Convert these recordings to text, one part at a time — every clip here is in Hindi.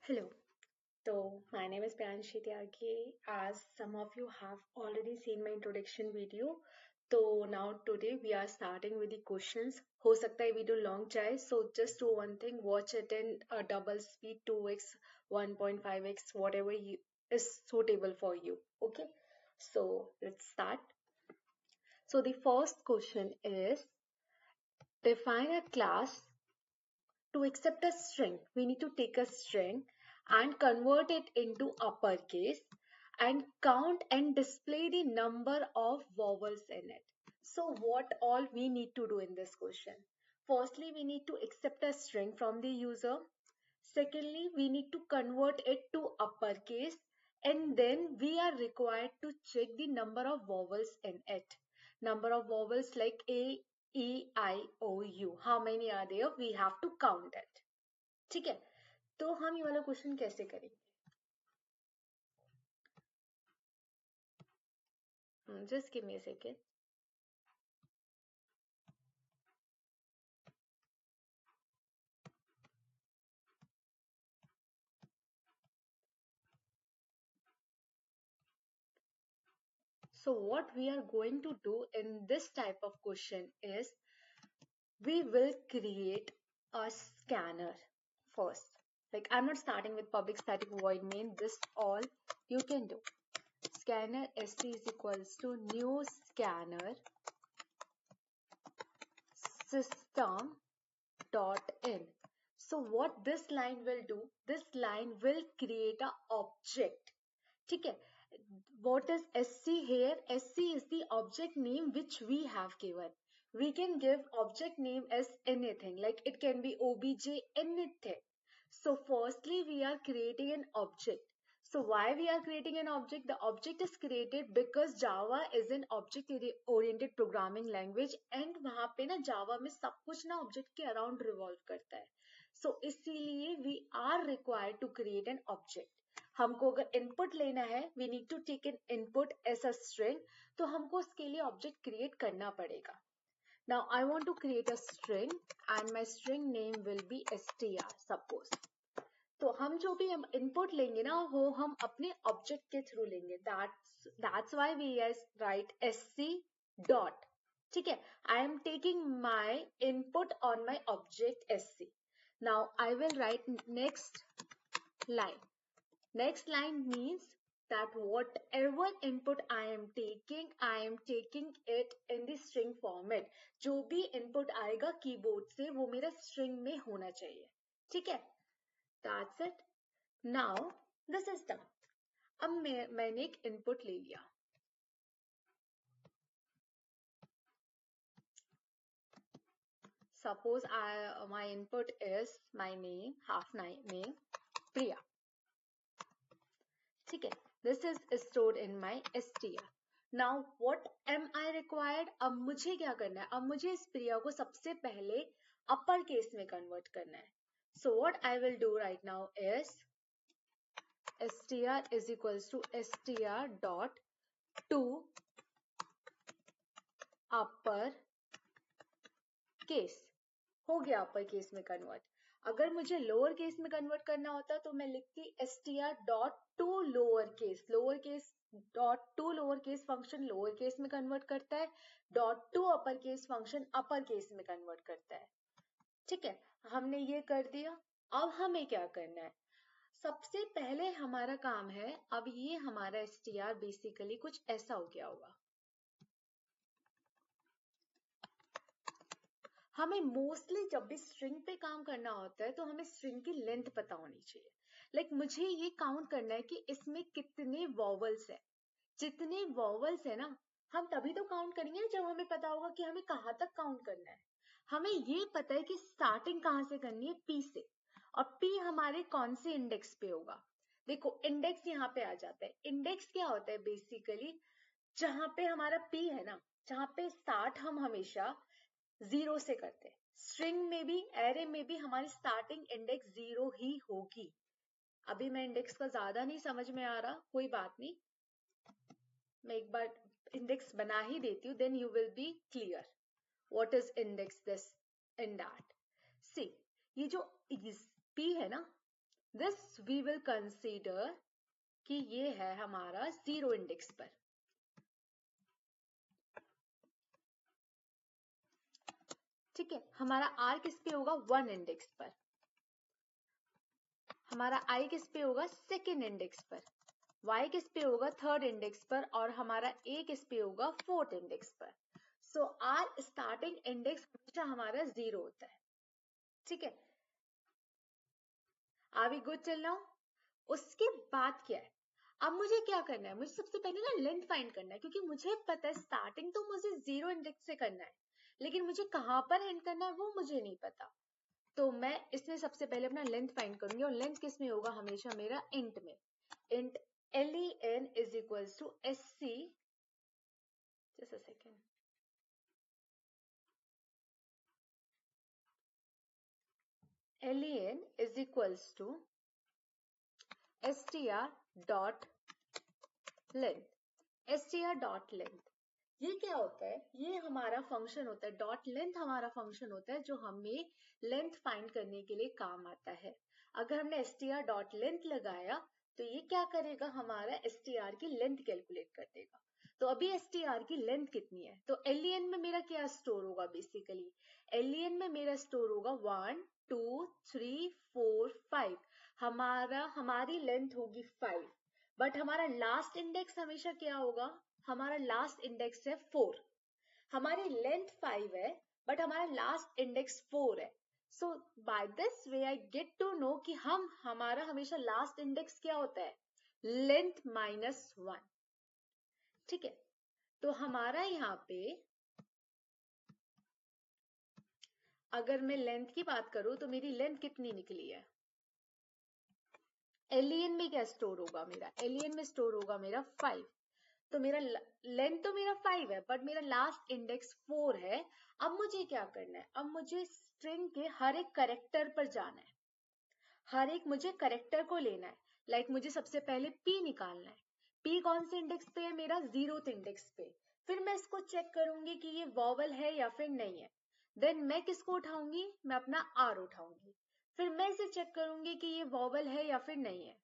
Hello. So, my name is Priyanshi Tyagi. As some of you have already seen my introduction video, so now today we are starting with the questions. हो सकता है video long जाए, so just do one thing, watch it in a double speed 2x, 1.5x, whatever is suitable for you. Okay, so let's start. So the first question is define a class. To accept a string, we need to take a string and convert it into uppercase and count and display the number of vowels in it. So what all we need to do in this question? Firstly, we need to accept a string from the user. Secondly, we need to convert it to uppercase, and then we are required to check the number of vowels in it. Number of vowels like A, E, I, O, U. How many are there? We have to count it. ठीक है, तो हम ये वाला क्वेश्चन कैसे करेंगे? Just give me a second. So what we are going to do in this type of question is we will create a scanner first. Like I'm not starting with public static void main. This all you can do. Scanner st is equals to new scanner system dot in. So what this line will do? This line will create a object. ठीक है. What is SC here? SC is the object name which we have given. We can give object name as anything, like it can be obj, anything. So firstly, we are creating an object. So why we are creating an object? The object is created because Java is an object-oriented programming language and वहाँ पे ना Java में सब कुछ ना object के around revolve करता है. So इसीलिए we are required to create an object. हमको अगर इनपुट लेना है we need to take an input as a string, तो हमको उसके लिए ऑब्जेक्ट क्रिएट करना पड़ेगा. Now I want to create a string and my string name will be str suppose. तो हम जो भी हम इनपुट लेंगे ना वो हम अपने ऑब्जेक्ट के थ्रू लेंगे. that's why we write sc dot. ठीक है, I am taking my input on my object sc. Now I will write next line. Next line means that whatever input I am taking it in the string format. जो भी input आएगा कीबोर्ड से वो मेरा string में होना चाहिए. ठीक है, that's it. Now the system. अब मैंने एक input ले लिया. Suppose my input is my name, half name, Priya. ठीक है, this is stored in my str. Now what am I required? अब मुझे क्या करना है? अब मुझे इस प्रिया को सबसे पहले अपर केस में कन्वर्ट करना है. So what I will do right now is str is equals to str dot to upper case. हो गया अपर केस में कन्वर्ट. अगर मुझे लोअर केस में कन्वर्ट करना होता तो मैं लिखती str dot to lower case dot to lower case function lower case में कन्वर्ट करता है, dot to upper case function upper case में कन्वर्ट करता है. ठीक है, हमने ये कर दिया. अब हमें क्या करना है? सबसे पहले हमारा काम है, अब ये हमारा str बेसिकली कुछ ऐसा हो गया होगा. हमें मोस्टली जब भी स्ट्रिंग पे काम करना होता है तो हमें स्ट्रिंग की लेंथ पता होनी चाहिए. लाइक मुझे ये काउंट करना है कि इसमें कितने वॉवल्स है. जितने वॉवल्स है ना हम तभी तो काउंट करेंगे जब हमें पता होगा कि हमें कहाँ तक काउंट करना है. हमें ये पता है कि स्टार्टिंग कहाँ से करनी है, पी से. और पी हमारे कौन से इंडेक्स पे होगा? देखो इंडेक्स यहाँ पे आ जाता है. इंडेक्स क्या होता है बेसिकली? जहाँ पे हमारा पी है ना, जहाँ पे स्टार्ट हम हमेशा जीरो से करते हैं. स्ट्रिंग में भी एरे में भी हमारी स्टार्टिंग इंडेक्स जीरो ही होगी. अभी मैं इंडेक्स का ज्यादा नहीं समझ में आ रहा, कोई बात नहीं, मैं एक बार इंडेक्स बना ही देती हूँ, then you will be clear what is index this in that. See, ये जो पी है ना, दिस वी विल कंसीडर कि ये है हमारा 0 इंडेक्स पर। ठीक है, हमारा r किस पे होगा 1 इंडेक्स पर, हमारा i किस पे होगा 2nd इंडेक्स पर, y किस पे होगा 3rd इंडेक्स पर, और हमारा a किस पे होगा 4th इंडेक्स पर। सो r स्टार्टिंग इंडेक्स हमेशा हमारा 0 होता है। ठीक है, are we good till now? उसके बाद क्या है, अब मुझे क्या करना है, मुझे सबसे पहले ना लेंथ फाइंड करना है, क्योंकि मुझे पता है स्टार्टिंग तो मुझे 0 इंडेक्स से करना है, लेकिन मुझे कहाँ पर एंड करना है वो मुझे नहीं पता। तो मैं इसमें सबसे पहले अपना लेंथ फाइंड करूंगी, और लेंथ किस में होगा, हमेशा मेरा इंट में। Int len is equals to sc, just a second, len is equals to str dot length, str dot length. ये क्या होता है, ये हमारा फंक्शन होता है, डॉट लेंथ हमारा फंक्शन होता है जो हमें लेंथ फाइंड करने के लिए काम आता है। अगर हमने str डॉट लेंथ लगाया तो ये क्या करेगा, हमारा str की लेंथ कैलकुलेट कर देगा। तो अभी str की लेंथ कितनी है, तो len में मेरा क्या स्टोर होगा, बेसिकली len में मेरा स्टोर होगा 1 2 3 4 5, हमारी लेंथ होगी 5, बट हमारा लास्ट इंडेक्स हमेशा क्या होगा, हमारा लास्ट इंडेक्स है 4, हमारी लेंथ 5 है बट हमारा लास्ट इंडेक्स 4 है। So by this way I get to know कि हमारा हमेशा लास्ट इंडेक्स क्या होता है, लेंथ -1। ठीक है, तो हमारा यहाँ पे अगर मैं लेंथ की बात करूं तो मेरी लेंथ कितनी निकली है, len में क्या स्टोर होगा, मेरा len में स्टोर होगा मेरा 5, तो मेरा लेंथ तो मेरा 5 है बट मेरा लास्ट इंडेक्स 4 है। अब मुझे क्या करना है, अब मुझे स्ट्रिंग के हर एक करेक्टर पर जाना है, हर एक मुझे करेक्टर को लेना है। लाइक मुझे सबसे पहले p निकालना है, p कौन से इंडेक्स पे है, मेरा 0th इंडेक्स पे। फिर मैं इसको चेक करूंगी कि ये वॉवल है या फिर नहीं है, देन मैं किसको उठाऊंगी, मैं अपना r उठाऊंगी, फिर मैं इसे चेक करूंगी कि ये वॉवल है या फिर नहीं है।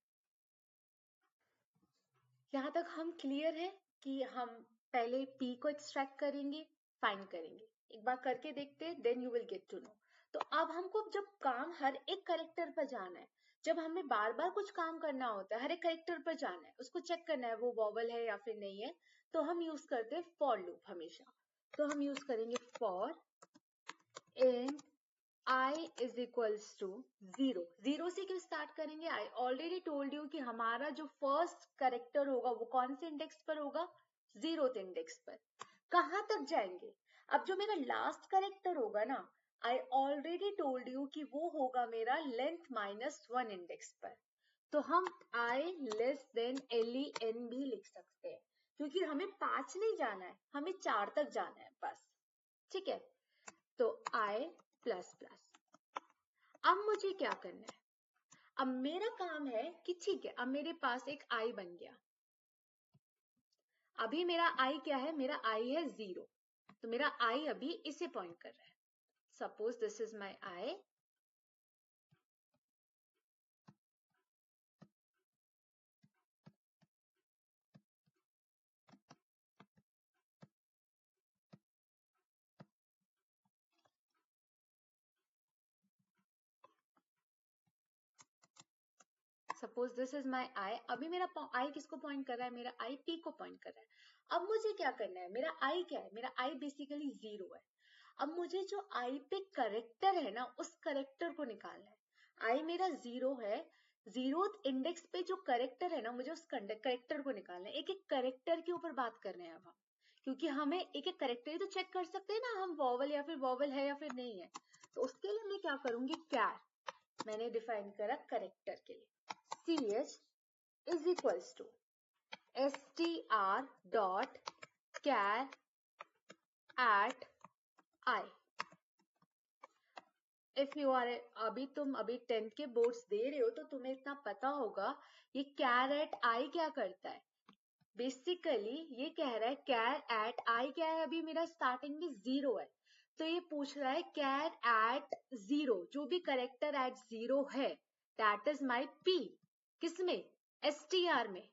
यहाँ तक हम क्लियर है कि हम पहले p को एक्सट्रैक्ट करेंगे, फाइंड करेंगे, एक बार करके देखते हैं, then you will get to know. तो अब हमको जब काम हर एक करेक्टर पर जाना है, जब हमें बार बार कुछ काम करना होता है, हर एक करेक्टर पर जाना है, उसको चेक करना है वो वॉवल है या फिर नहीं है, तो हम यूज करते हैं फॉर लूप हमेशा। तो हम यूज करेंगे for in i is equals to 0, 0 से क्यों स्टार्ट करेंगे, आई ऑलरेडी टोल्ड यू कि हमारा जो फर्स्ट करेक्टर होगा वो कौन से इंडेक्स पर होगा, 0th इंडेक्स पर। कहां तक जाएंगे, अब जो मेरा लास्ट करेक्टर होगा ना, आई ऑलरेडी टोल्ड यू कि वो होगा मेरा लेंथ -1 इंडेक्स पर। तो हम i लेस देन len भी लिख सकते हैं, क्योंकि हमें 5 नहीं जाना है, हमें 4 तक जाना है बस। ठीक है, तो i प्लस प्लस। अब मुझे क्या करना है, अब मेरा काम है कि ठीक है, अब मेरे पास एक i बन गया, अभी मेरा i क्या है, मेरा i है 0, तो मेरा i अभी इसे पॉइंट कर रहा है। Suppose this is my i, suppose this is my i, अभी मेरा i किसको पॉइंट कर रहा है, मेरा i p को पॉइंट कर रहा है। अब मुझे क्या करना है, मेरा i क्या है, मेरा i बेसिकली 0 है। अब मुझे जो i पे करेक्टर है ना, उस करेक्टर को निकालना है। i मेरा 0 है, 0th इंडेक्स पे जो करेक्टर है ना, मुझे उस करेक्टर को निकालना है। एक एक करेक्टर के ऊपर बात कर रहे हैं अब हम, क्योंकि हमें एक एक करेक्टर ही तो चेक कर सकते हैं ना हम, वॉवल या फिर वॉवल है या फिर नहीं है। तो उसके लिए मैं क्या करूंगी, कैर मैंने डिफाइन करा करेक्टर के लिए, ch is equals to str dot char at I। If you are, तुम अभी 10th के बोर्ड्स दे रहे हो तो तुम्हें इतना पता होगा, ये कैर एट आई क्या करता है, बेसिकली ये कह रहा है कैर एट आई क्या है, अभी मेरा स्टार्टिंग में 0 है, तो ये पूछ रहा है कैर एट 0, जो भी करेक्टर एट 0 है दैट इज माई पी। किसमें? str में।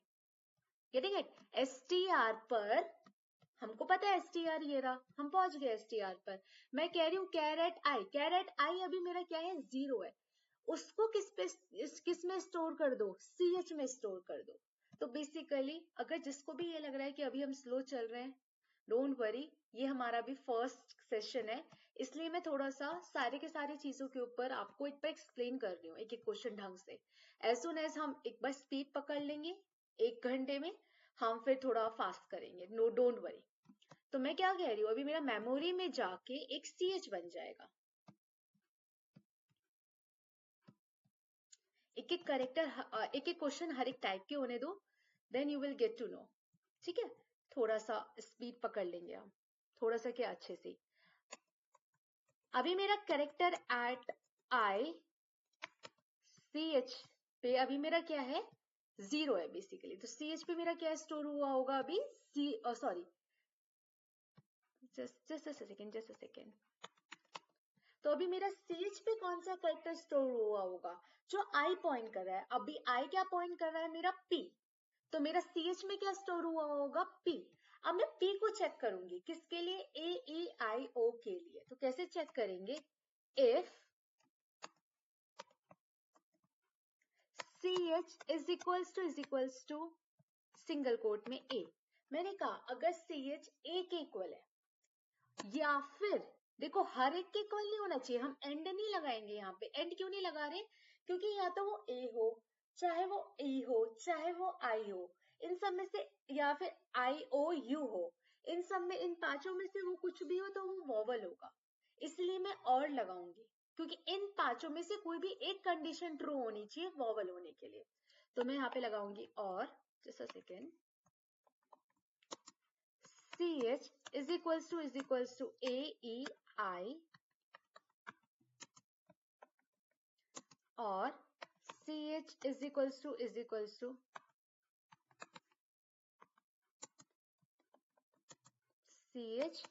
Getting it? str पर हमको पता है str ये रहा, हम पहुंच गए str पर। मैं कह रही हूँ कैरेट आई अभी मेरा क्या है? 0 है। उसको किस में स्टोर कर दो? ch में स्टोर कर दो। तो बेसिकली अगर जिसको भी ये लग रहा है कि अभी हम स्लो चल रहे हैं, डोंट वरी, ये हमारा भी फर्स्ट सेशन है, इसलिए मैं थोड़ा सा सारे के सारे चीजों के ऊपर आपको एक बार एक्सप्लेन कर रही हूँ, एक एक क्वेश्चन ढंग से। एज सुन एज हम एक बार स्पीड पकड़ लेंगे 1 घंटे में, हम फिर थोड़ा फास्ट करेंगे, नो डोंट वरी। तो मैं क्या कह रही हूँ, अभी मेरा मेमोरी में जाके एक ch बन जाएगा। एक एक करेक्टर, एक एक क्वेश्चन हर एक टाइप के होने दो, then you will get to know. ठीक है, थोड़ा सा स्पीड पकड़ लेंगे हम, थोड़ा सा क्या, अच्छे से। अभी मेरा करेक्टर एट आई ch पे अभी मेरा क्या है? 0 है बेसिकली। तो ch पे मेरा क्या स्टोर हुआ होगा अभी? Sorry, just a second. तो अभी मेरा ch पे कौन सा करेक्टर स्टोर हुआ होगा? जो i पॉइंट कर रहा है। अभी i क्या पॉइंट कर रहा है? मेरा p। तो मेरा ch में क्या स्टोर हुआ होगा? p। अब मैं p को चेक करूंगी, किसके लिए? a e i o के लिए। तो कैसे चेक करेंगे? If ch is equals to single quote में a। मैंने कहा अगर ch a के इक्वल है, या फिर देखो हर एक के इक्वल नहीं होना चाहिए, हम एंड नहीं लगाएंगे यहाँ पे। एंड क्यों नहीं लगा रहे? क्योंकि या तो वो a हो, चाहे वो e हो, चाहे वो i हो, इन सब में से, या फिर i o u हो, इन सब में, इन पांचों में से वो कुछ भी हो तो वो वोवल होगा। इसलिए मैं और लगाऊंगी, क्योंकि इन पांचों में से कोई भी एक कंडीशन ट्रू होनी चाहिए वोवल होने के लिए। तो मैं यहाँ पे लगाऊंगी और, just a second, ch is equals to a e i, और ch is equals to ch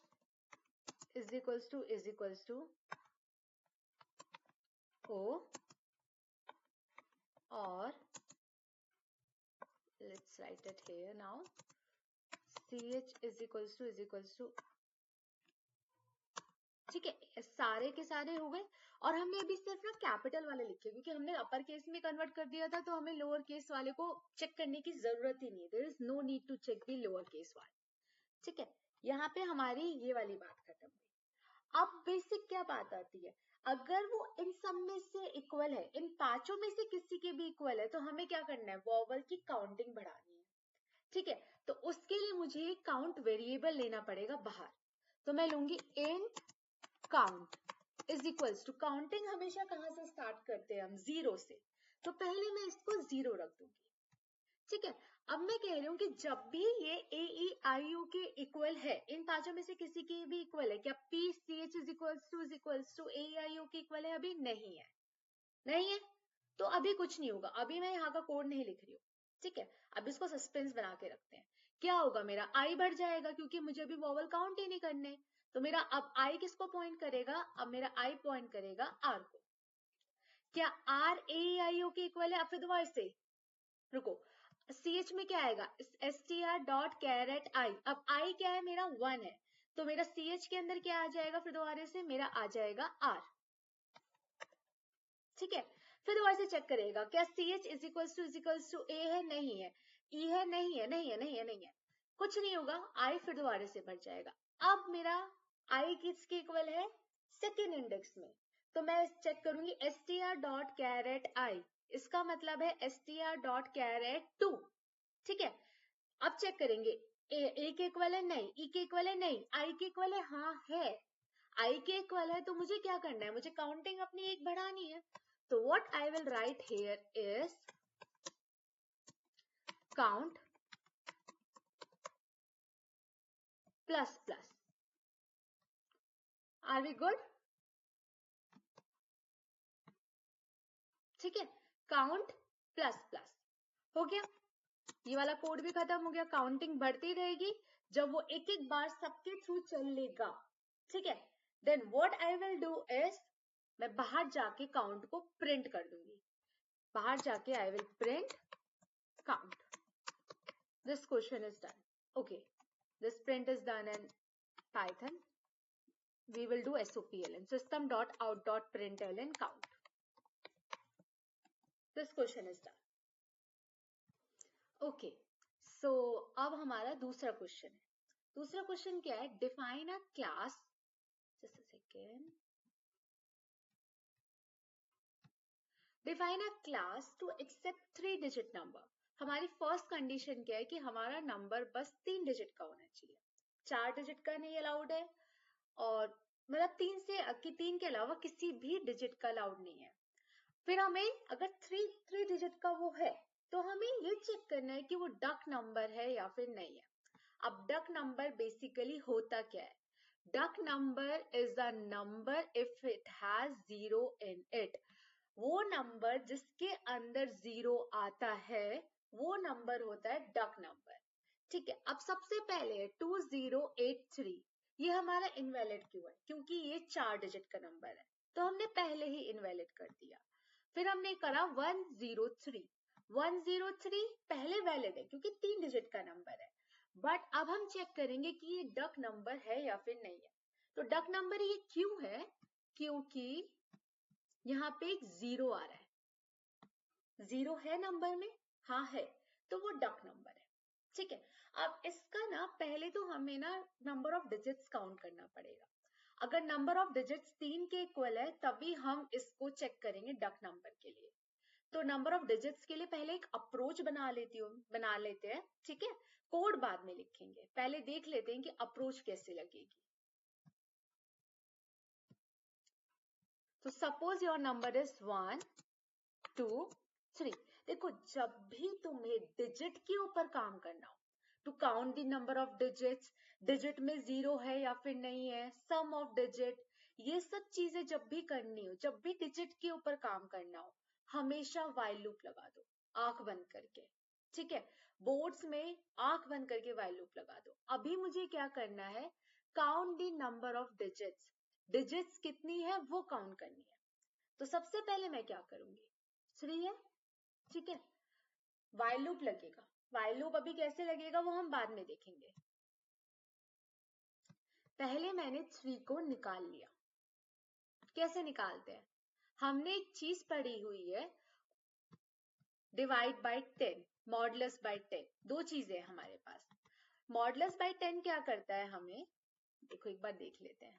is equals to o, और let's write it here now, ch is equals to, ठीक है, सारे के सारे हो गए। और हमने अभी सिर्फ ना कैपिटल वाले लिखे, क्योंकि हमने अपर केस में कन्वर्ट कर दिया था, तो हमें लोअर केस वाले को चेक करने की जरूरत ही नहीं है। There is no need to check the lower case वाले। ठीक है, यहाँ पे हमारी ये वाली बात खत्म हुई। अब बेसिक क्या बात आती है, अगर वो इन सब में से इक्वल है, इन पांचों में से किसी के भी इक्वल है, तो हमें क्या करना है? वोवल की काउंटिंग बढ़ानी है। ठीक है, तो उसके लिए मुझे काउंट वेरिएबल लेना पड़ेगा बाहर। तो मैं लूंगी int count is equals to, counting हमेशा कहां से स्टार्ट करते हैं हम? 0 से। तो पहले मैं इसको 0 रख दूंगी। ठीक है, अब मैं कह रही हूँ कि जब भी ये ए ई आई यू के इक्वल है, इन पांचों में से किसी के भी इक्वल है क्या? P C H is equals to A I U के इक्वल है? अभी नहीं है, नहीं है, तो अभी कुछ नहीं होगा। अभी मैं यहाँ का कोड नहीं लिख रही हूँ। ठीक है, अब इसको सस्पेंस बना के रखते हैं। क्या होगा? मेरा आई बढ़ जाएगा, क्योंकि मुझे अभी वोवल काउंट ही नहीं करने। तो मेरा अब आई किसको पॉइंट करेगा? अब मेरा आई पॉइंट करेगा आर को। क्या आर ए आई ओ के इक्वल है? अब फिर दोबारा से रुको, सी एच में क्या आएगा? S T R dot caret I. अब आई क्या है? मेरा 1 है, तो मेरा सी एच के अंदर क्या आ जाएगा? फिर दोबारा से मेरा आ जाएगा आर। ठीक है, फिर दोबारा से चेक करेगा, क्या C H is equals to A है? नहीं है। ई है? नहीं है, नहीं है, नहीं है, नहीं है, कुछ नहीं होगा। आई फिर दोबारा से बढ़ जाएगा। अब मेरा आई किसके इक्वल है? सेकेंड इंडेक्स में। तो मैं चेक करूंगी S T R dot caret I, इसका मतलब है S T R dot caret 2। ठीक है, अब चेक करेंगे, ए के इक्वल है? नहीं। ई के इक्वल है? नहीं। आई के इक्वल है? हाँ है। आई के इक्वल है, तो मुझे क्या करना है? मुझे काउंटिंग अपनी एक बढ़ानी है। तो what I will write here is count plus plus. Are we good? ठीक है, काउंट प्लस प्लस हो गया। ये वाला कोड भी खत्म हो गया। काउंटिंग बढ़ती रहेगी जब वो एक एक बार सबके थ्रू चलेगा। ठीक है, then what I will do is, मैं बाहर जाके काउंट को प्रिंट कर दूंगी। बाहर जाके I will print count. This question is done. Okay, this print is done in Python. We will do SOPLN, system.out.println count. This question is done. Okay, so अब हमारा दूसरा क्वेश्चन है. दूसरा क्वेश्चन क्या है? Define a class. Just a second. Define a class to accept 3-digit number. हमारी फर्स्ट कंडीशन क्या है कि हमारा नंबर बस 3 डिजिट का होना चाहिए, 4 डिजिट का नहीं अलाउड है, और मतलब 3 के अलावा किसी भी डिजिट का अलाउड नहीं है. फिर हमें अगर 3 डिजिट का वो है तो हमें ये चेक करना है कि वो डक नंबर है या फिर नहीं है. अब डक नंबर बेसिकली होता क्या है? Duck number is the number if it has 0 in it. वो नंबर जिसके अंदर 0 आता है वो नंबर होता है डक नंबर. ठीक है, अब सबसे पहले 2083, ये हमारा इनवैलिड क्यों है? क्योंकि ये 4 डिजिट का नंबर है, तो हमने पहले ही इनवैलिड कर दिया. फिर हमने करा 103. 103 पहले वैलिड है क्योंकि 3 डिजिट का नंबर है, बट अब हम चेक करेंगे कि ये डक नंबर है या फिर नहीं है. तो डक नंबर ये क्यों है? क्योंकि यहाँ पे एक 0 आ रहा है. 0 है नंबर में? हाँ है, तो वो डक नंबर है. ठीक है, अब इसका ना पहले तो हमें ना नंबर ऑफ डिजिट्स काउंट करना पड़ेगा. अगर नंबर ऑफ डिजिट्स 3 के इक्वल है तभी हम इसको चेक करेंगे डक नंबर के लिए. तो नंबर ऑफ डिजिट्स के लिए पहले एक अप्रोच बना लेते हैं. ठीक है, कोड बाद में लिखेंगे, पहले देख लेते हैं कि अप्रोच कैसे लगेगी. तो सपोज योर नंबर इज 1 2 3. देखो, जब भी तुम्हें डिजिट के ऊपर काम करना हो, to count the number of digits, digit में 0 है या फिर नहीं है, सम ऑफ डिजिट, ये सब चीजें जब भी करनी हो, जब भी डिजिट के ऊपर काम करना हो, हमेशा व्हाइल लूप लगा दो आंख बंद करके. ठीक है, बोर्ड्स में आंख बंद करके व्हाइल लूप लगा दो. अभी मुझे क्या करना है? Count the number of digits. Digits कितनी है वो काउंट करनी है. तो सबसे पहले मैं क्या करूंगी? 3 है. ठीक है, व्हाइल लूप लगेगा. व्हाइल लूप अभी कैसे लगेगा वो हम बाद में देखेंगे. पहले मैंने 3 को निकाल लिया. कैसे निकालते हैं? हमने एक चीज पढ़ी हुई है, डिवाइड बाय 10, मॉडुलस बाय 10. दो चीजें हैं हमारे पास. मॉडुलस बाय 10 क्या करता है हमें? देखो एक बार देख लेते हैं.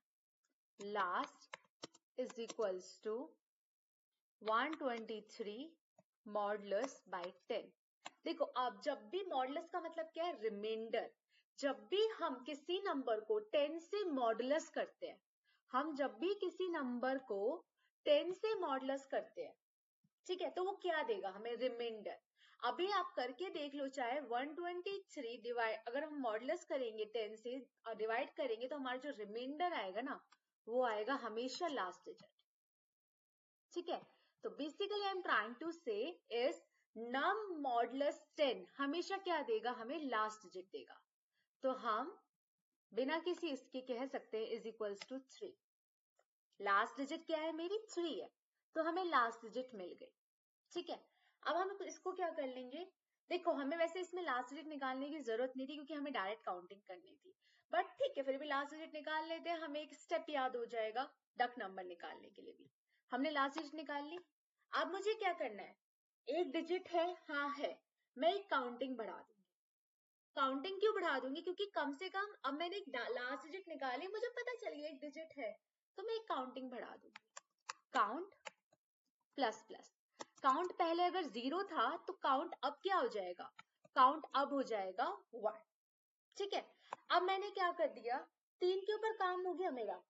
Last is equals to 123 modulus by 10. देखो, अब जब भी मॉडुलस का मतलब क्या है? रिमाइंडर. जब भी हम किसी नंबर को 10 से मॉडुलस करते हैं, हम जब भी किसी नंबर को 10 से मॉडुलस करते हैं, ठीक है, तो वो क्या देगा हमें? रिमाइंडर. अभी आप करके देख लो, चाहे 123 डिवाइड, अगर हम मॉडुलस करेंगे 10 से और डिवाइड करेंगे तो हमारा जो रिमाइंडर आएगा ना, वो आएगा हमेशा लास्ट डिजिट. ठीक है, तो basically I am trying to say is num modulus 10 हमेशा क्या देगा? हमें लास्ट डिजिट देगा. तो हम बिना किसी इसके कह सकते हैं is equals to 3. Last digit क्या है मेरी? 3 है, तो हमें लास्ट डिजिट मिल गई. ठीक है, अब हम इसको क्या कर लेंगे? देखो, हमें वैसे इसमें लास्ट डिजिट निकालने की जरूरत नहीं थी क्योंकि हमें डायरेक्ट काउंटिंग करनी थी, बट ठीक है, फिर भी लास्ट डिजिट निकाल लेते हैं. हमें एक स्टेप याद हो जाएगा डक नंबर निकालने के लिए भी. हमने लास्ट डिजिट निकाल ली. अब मुझे क्या करना है? एक डिजिट है, हाँ है, मैं एक काउंटिंग बढ़ा दूंगी. काउंटिंग क्यों बढ़ा दूंगी? क्योंकि कम से कम अब मैंने एक लास्ट डिजिट निकाली, मुझे पता चल गया एक डिजिट है, तो मैं एक काउंटिंग बढ़ा दूंगी. Count plus plus. काउंट पहले अगर 0 था तो काउंट अब क्या हो जाएगा? काउंट अब हो जाएगा 1. ठीक है, अब मैंने क्या कर दिया? 3 के ऊपर काम हो गया मेरा.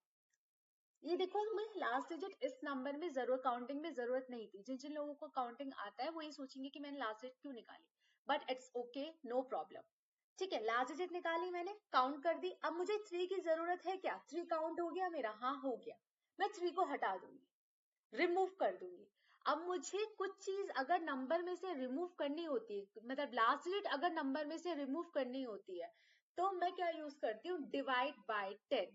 ये देखो, हमें लास्ट डिजिट इस नंबर में जरूरत, काउंटिंग में जरूरत नहीं थी. जिन जिन लोगों को काउंटिंग आता है वो ये सोचेंगे कि मैंने लास्ट डिजिट क्यों निकाली, but it's okay, no problem. ठीक है, लास्ट डिजिट निकाली मैंने, काउंट कर दी. अब मुझे 3 की जरूरत है क्या? 3 काउंट हो गया मेरा? हाँ हो गया. मैं 3 को हटा दूंगी, रिमूव कर दूंगी. अब मुझे कुछ चीज अगर नंबर में से रिमूव करनी होती है, मतलब लास्ट डिजिट अगर नंबर में से रिमूव करनी होती है, तो मैं क्या यूज करती हूँ? Divide by 10.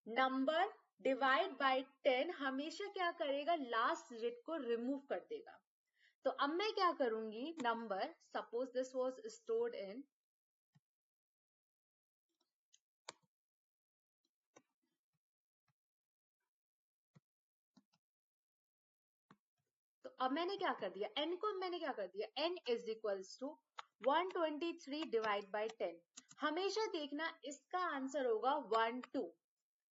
Number divide by 10 हमेशा क्या करेगा? लास्ट डिजिट को रिमूव कर देगा. तो अब मैं क्या करूंगी, number, suppose this was stored in, तो अब मैंने क्या कर दिया, n को मैंने क्या कर दिया, n is equals to 123 divide by 10। हमेशा देखना इसका आंसर होगा 1 2।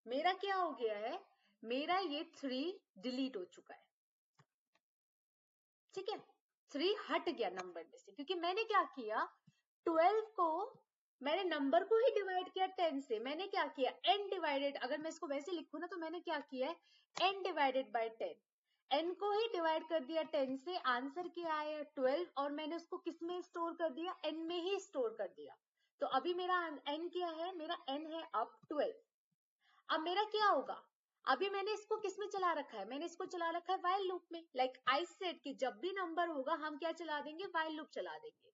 मेरा क्या हो गया है, मेरा ये 3 डिलीट हो चुका है, ठीक है, 3 हट गया नंबर में से, क्योंकि मैंने क्या किया, 12 को मैंने नंबर को ही डिवाइड किया 10 से। मैंने क्या किया, n डिवाइडेड, अगर मैं इसको वैसे लिखूं ना, तो मैंने क्या किया है, n डिवाइडेड बाय 10, n को ही डिवाइड कर दिया 10 से, आंसर क्या आया 12, और मैंने उसको किस में स्टोर कर दिया, n में ही स्टोर कर दिया। तो अभी मेरा n क्या है, मेरा n है अब 12। अब मेरा क्या होगा, अभी मैंने इसको किस में चला रखा है, मैंने इसको चला रखा है व्हाइल लूप में। लाइक आई सेड कि जब भी नंबर होगा हम क्या चला देंगे, व्हाइल लूप चला देंगे।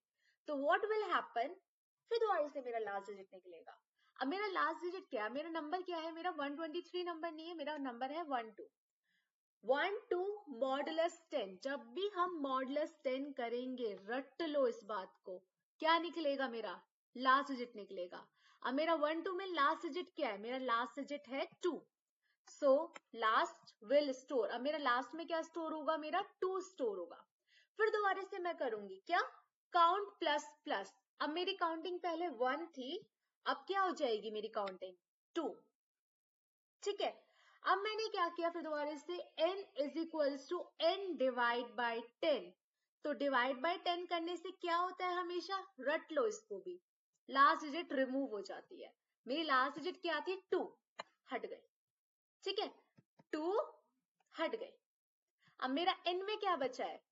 तो व्हाट विल हैपन, फिर दोबारा से मेरा लास्ट डिजिट निकलेगा। अब मेरा लास्ट डिजिट क्या है, मेरा नंबर क्या है, मेरा 123 नंबर नहीं है, मेरा नंबर है 12। 12 मॉडुलस 10, जब भी हम मॉडुलस 10 करेंगे, रट लो इस बात को, क्या निकलेगा, मेरा लास्ट डिजिट निकलेगा। अब मेरा 12 में लास्ट डिजिट क्या है, मेरा लास्ट डिजिट है 2। सो लास्ट विल स्टोर, अब मेरा लास्ट में क्या स्टोर होगा, मेरा 2 स्टोर होगा। फिर दोबारा से मैं करूंगी क्या, काउंट प्लस प्लस। अब मेरी काउंटिंग पहले 1 थी, अब क्या हो जाएगी मेरी काउंटिंग 2, ठीक है। अब मैंने क्या किया, फिर दोबारा से n is equals to n divide by 10। तो डिवाइड बाई 10 करने से क्या होता है, हमेशा रट लो इसको भी, लास्ट डिजिट रिमूव हो जाती है। मेरी लास्ट डिजिट क्या थी, 2, हट गई, ठीक है, 2 हट गए। अब मेरा n में क्या बचा है,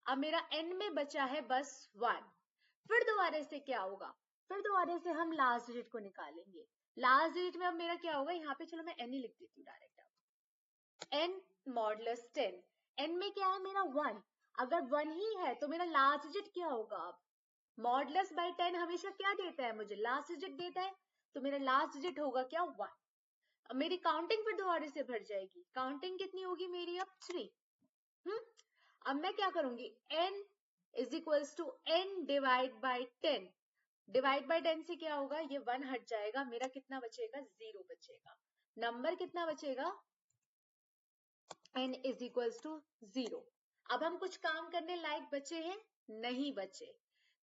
अब मेरा n में बचा है बस 1। फिर दोबारा से क्या होगा, फिर दोबारा से हम लास्ट डिजिट को निकालेंगे। लास्ट डिजिट में अब मेरा क्या होगा, यहाँ पे चलो मैं n ही लिख देती हूँ डायरेक्ट। अब n मॉडुलस 10, n में क्या है मेरा 1, अगर 1 ही है तो मेरा लास्ट डिजिट क्या होगा, अब मॉडुलस बाय 10 हमेशा क्या देता है, मुझे लास्ट डिजिट देता है, तो मेरा लास्ट डिजिट होगा क्या, 1। अब मेरी काउंटिंग फिर दोबारा से बढ़ जाएगी, काउंटिंग कितनी होगी मेरी अब 3। अब मैं क्या करूंगी, n is equals to n divide by 10। Divide by 10 से क्या होगा, ये 1 हट जाएगा, मेरा कितना बचेगा, 0 बचेगा। नंबर कितना बचेगा, n इज इक्वल्स टू 0। अब हम कुछ काम करने लायक बचे हैं, नहीं बचे।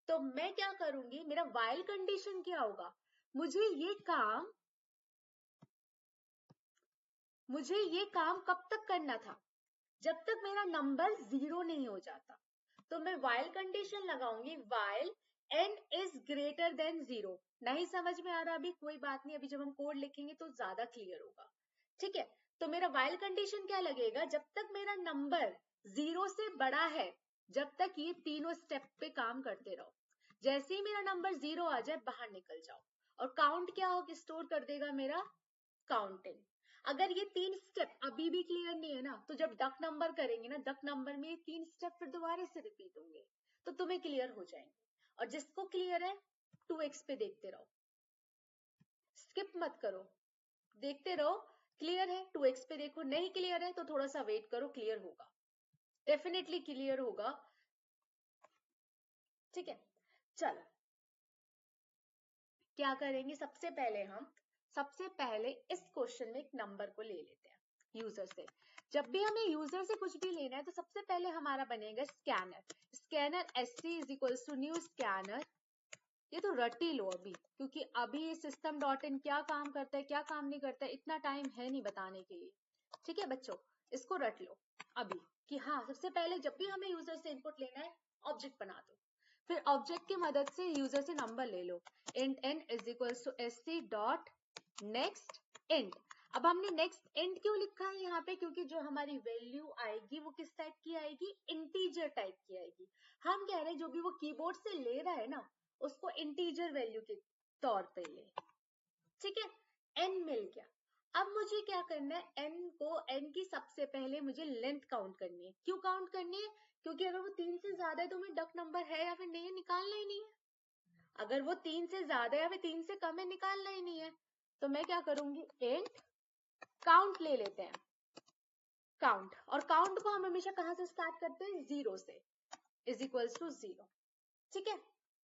तो मैं क्या करूंगी, मेरा व्हाइल कंडीशन क्या होगा, मुझे ये काम कब तक करना था, जब तक मेरा नंबर 0 नहीं हो जाता। तो मैं व्हाइल कंडीशन लगाऊंगी, while n is greater than 0। नहीं समझ में आ रहा अभी, कोई बात नहीं, अभी जब हम कोड लिखेंगे तो ज्यादा क्लियर होगा, ठीक है। तो मेरा व्हाइल कंडीशन क्या लगेगा, जब तक मेरा नंबर 0 से बड़ा है, जब तक ये तीनों स्टेप पे काम करते रहो। जैसे ही मेरा नंबर 0 आ जाए, बाहर निकल जाओ, और काउंट क्या हो, स्टोर कर देगा मेरा काउंटिंग। अगर ये 3 स्टेप अभी भी क्लियर नहीं है ना, तो जब डक नंबर करेंगे ना, डक नंबर में ये 3 स्टेप फिर दोबारा से रिपीट होंगे, तो तुम्हें क्लियर हो जाएंगे। और जिसको क्लियर है 2x पे देखते रहो, स्किप मत करो, देखते रहो। क्लियर है 2x पे देखो, नहीं क्लियर है तो थोड़ा सा वेट करो, क्लियर होगा, डेफिनेटली क्लियर होगा, ठीक है। चलो क्या करेंगे, सबसे पहले इस क्वेश्चन में एक नंबर को ले लेते हैं यूजर से। जब भी हमें यूजर से कुछ भी लेना है, तो सबसे पहले हमारा बनेगा scanner sc is equals to new scanner. ये तो रट ही लो अभी, क्योंकि अभी सिस्टम डॉट इन क्या काम करता है, क्या काम नहीं करता है, इतना टाइम है नहीं बताने के लिए, ठीक है बच्चों, इसको रट लो अभी कि हाँ, सबसे पहले जब भी हमें यूजर से इनपुट लेना है, ऑब्जेक्ट बना दो, फिर ऑब्जेक्ट की मदद से यूजर से नंबर ले लो, int n is equals to sc dot next int. अब हमने नेक्स्ट इंट क्यों लिखा है यहाँ पे, क्योंकि जो हमारी वैल्यू आएगी वो किस टाइप की आएगी, इंटीजर टाइप की आएगी। हम कह रहे हैं जो भी वो कीबोर्ड से ले रहा है ना, उसको इंटीजर वैल्यू के तौर पे ले, ठीक है। n मिल गया। अब मुझे क्या करना है, n की सबसे पहले मुझे लेंथ काउंट करनी है। क्यों काउंट करनी है, क्योंकि अगर वो 3 से ज्यादा है तो हमें डक नंबर है या फिर नहीं है, निकालना ही नहीं है। अगर वो 3 से ज्यादा है या फिर 3 से कम है, निकालना ही नहीं है। तो मैं क्या करूंगी, इंट काउंट ले लेते हैं, काउंट। और काउंट को हम हमेशा कहां से स्टार्ट करते हैं, 0 से। Is equals to 0। ठीक है,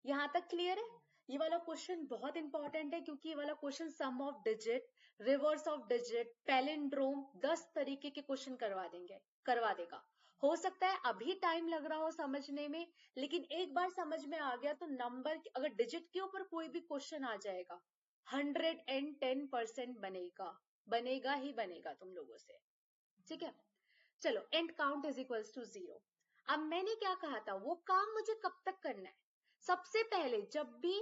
यहां तक क्लियर है? ये वाला क्वेश्चन बहुत इंपॉर्टेंट है क्योंकि ये वाला question sum of digit, reverse of digit, palindrome 10 तरीके के क्वेश्चन करवा देगा। हो सकता है अभी टाइम लग रहा हो समझने में, लेकिन एक बार समझ में आ गया तो नंबर, अगर डिजिट के ऊपर कोई भी क्वेश्चन आ जाएगा 110% बनेगा ही बनेगा तुम लोगों से। ठीक है, चलो and count is equals to 0। अब मैंने क्या कहा था, वो काम मुझे कब तक करना है? सबसे पहले जब भी,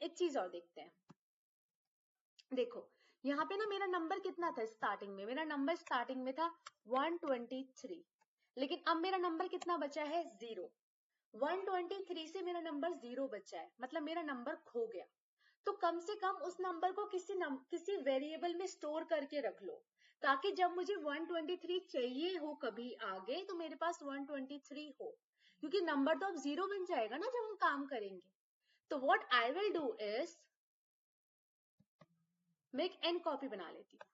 एक चीज और देखते हैं, देखो यहाँ पे ना मेरा नंबर कितना था स्टार्टिंग में, मेरा नंबर स्टार्टिंग में था 123, लेकिन अब मेरा नंबर कितना बचा है? 0। 123 से मेरा नंबर 0 बचा है, मतलब मेरा नंबर खो गया। तो कम से कम उस नंबर को किसी वेरिएबल में स्टोर करके रख लो, ताकि जब मुझे 123 चाहिए हो कभी आगे तो मेरे पास 123 हो, क्योंकि नंबर तो अब 0 बन जाएगा ना जब हम काम करेंगे। तो what I will do is, मैं एक एन कॉपी बना लेती हूँ,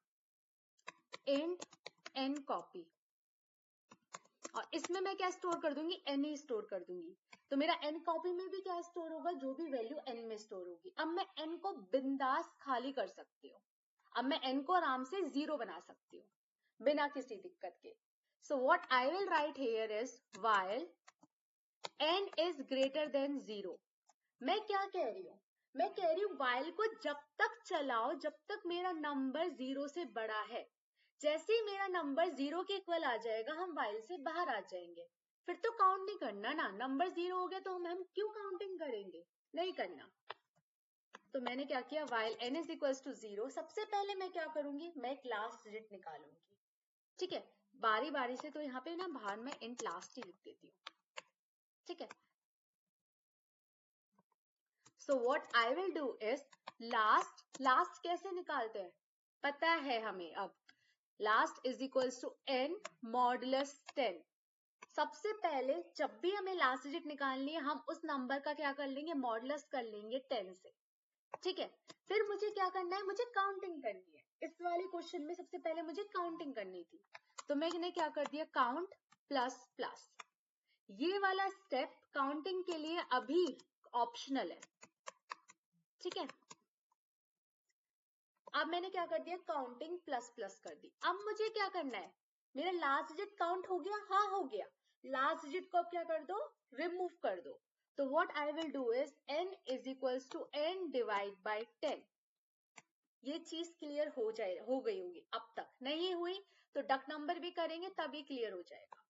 एंड एन कॉपी, और इसमें मैं क्या स्टोर कर दूंगी? एन ही स्टोर कर दूंगी। तो मेरा एन कॉपी में भी क्या स्टोर होगा? जो भी वैल्यू एन में स्टोर होगी। अब मैं एन को बिंदास खाली कर सकती हूँ, अब मैं एन को आराम से 0 बना सकती हूँ बिना किसी दिक्कत के। So what I will write here is while n is greater than 0। मैं क्या कह रही हूँ? मैं कह रही हूँ व्हाइल को जब तक चलाओ जब तक मेरा नंबर 0 से बड़ा है। जैसे ही मेरा नंबर 0 के इक्वल आ जाएगा हम व्हाइल से बाहर आ जाएंगे, फिर तो काउंट नहीं करना ना। नंबर 0 हो गया तो हम क्यों काउंटिंग करेंगे? नहीं करना। तो मैंने क्या किया, while n is equals to 0, सबसे पहले मैं क्या करूंगी? मैं एक लास्ट डिजिट निकालूंगी। ठीक है, बारी बारी से, तो यहाँ पे ना बाहर में इंट लास्ट ही लिख देती हूँ। ठीक है, so what I will do is last कैसे निकालते हैं पता है हमें अब। Last is equals to n modulus 10। सबसे पहले जब भी हमें लास्ट डिजिट निकालनी है हम उस नंबर का क्या कर लेंगे? मॉडुलस कर लेंगे 10 से। ठीक है, फिर मुझे क्या करना है? मुझे काउंटिंग करनी है। इस वाले क्वेश्चन में सबसे पहले मुझे काउंटिंग करनी थी, तो मैंने क्या कर दिया? Count plus plus. ये वाला स्टेप काउंटिंग के लिए अभी ऑप्शनल है। ठीक है, अब मैंने क्या कर दिया? काउंटिंग प्लस प्लस कर दी। अब मुझे क्या करना है? मेरा लास्ट डिजिट काउंट हो गया? हाँ हो गया। लास्ट डिजिट को अब क्या कर दो? रिमूव कर दो। तो what I will do is n is equals to n divide by 10। ये चीज क्लियर हो गई होगी। अब तक नहीं हुई तो डक नंबर भी करेंगे तभी क्लियर हो जाएगा।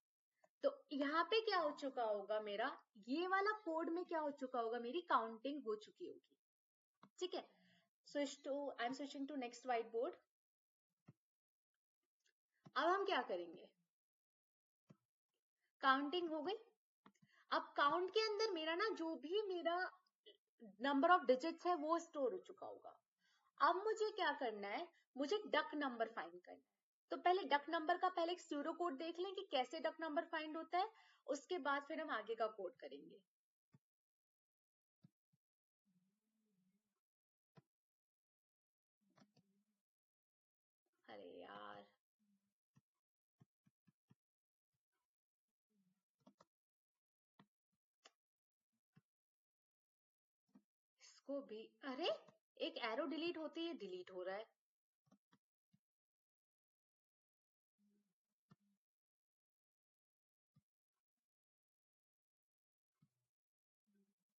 तो यहाँ पे क्या हो चुका होगा मेरा? ये वाला कोड में क्या हो चुका होगा? मेरी काउंटिंग हो चुकी होगी। ठीक है, I am switching to next whiteboard. अब हम क्या करेंगे? काउंटिंग हो गई। अब काउंट के अंदर मेरा ना जो भी मेरा नंबर ऑफ डिजिट्स है वो स्टोर हो चुका होगा। अब मुझे क्या करना है? मुझे डक नंबर फाइंड करना है। तो पहले डक नंबर का पहले एक स्यूडो कोड देख लें कि कैसे डक नंबर फाइंड होता है, उसके बाद फिर हम आगे का कोड करेंगे। अरे यार, इसको भी, अरे एक एरो डिलीट होती है, डिलीट हो रहा है।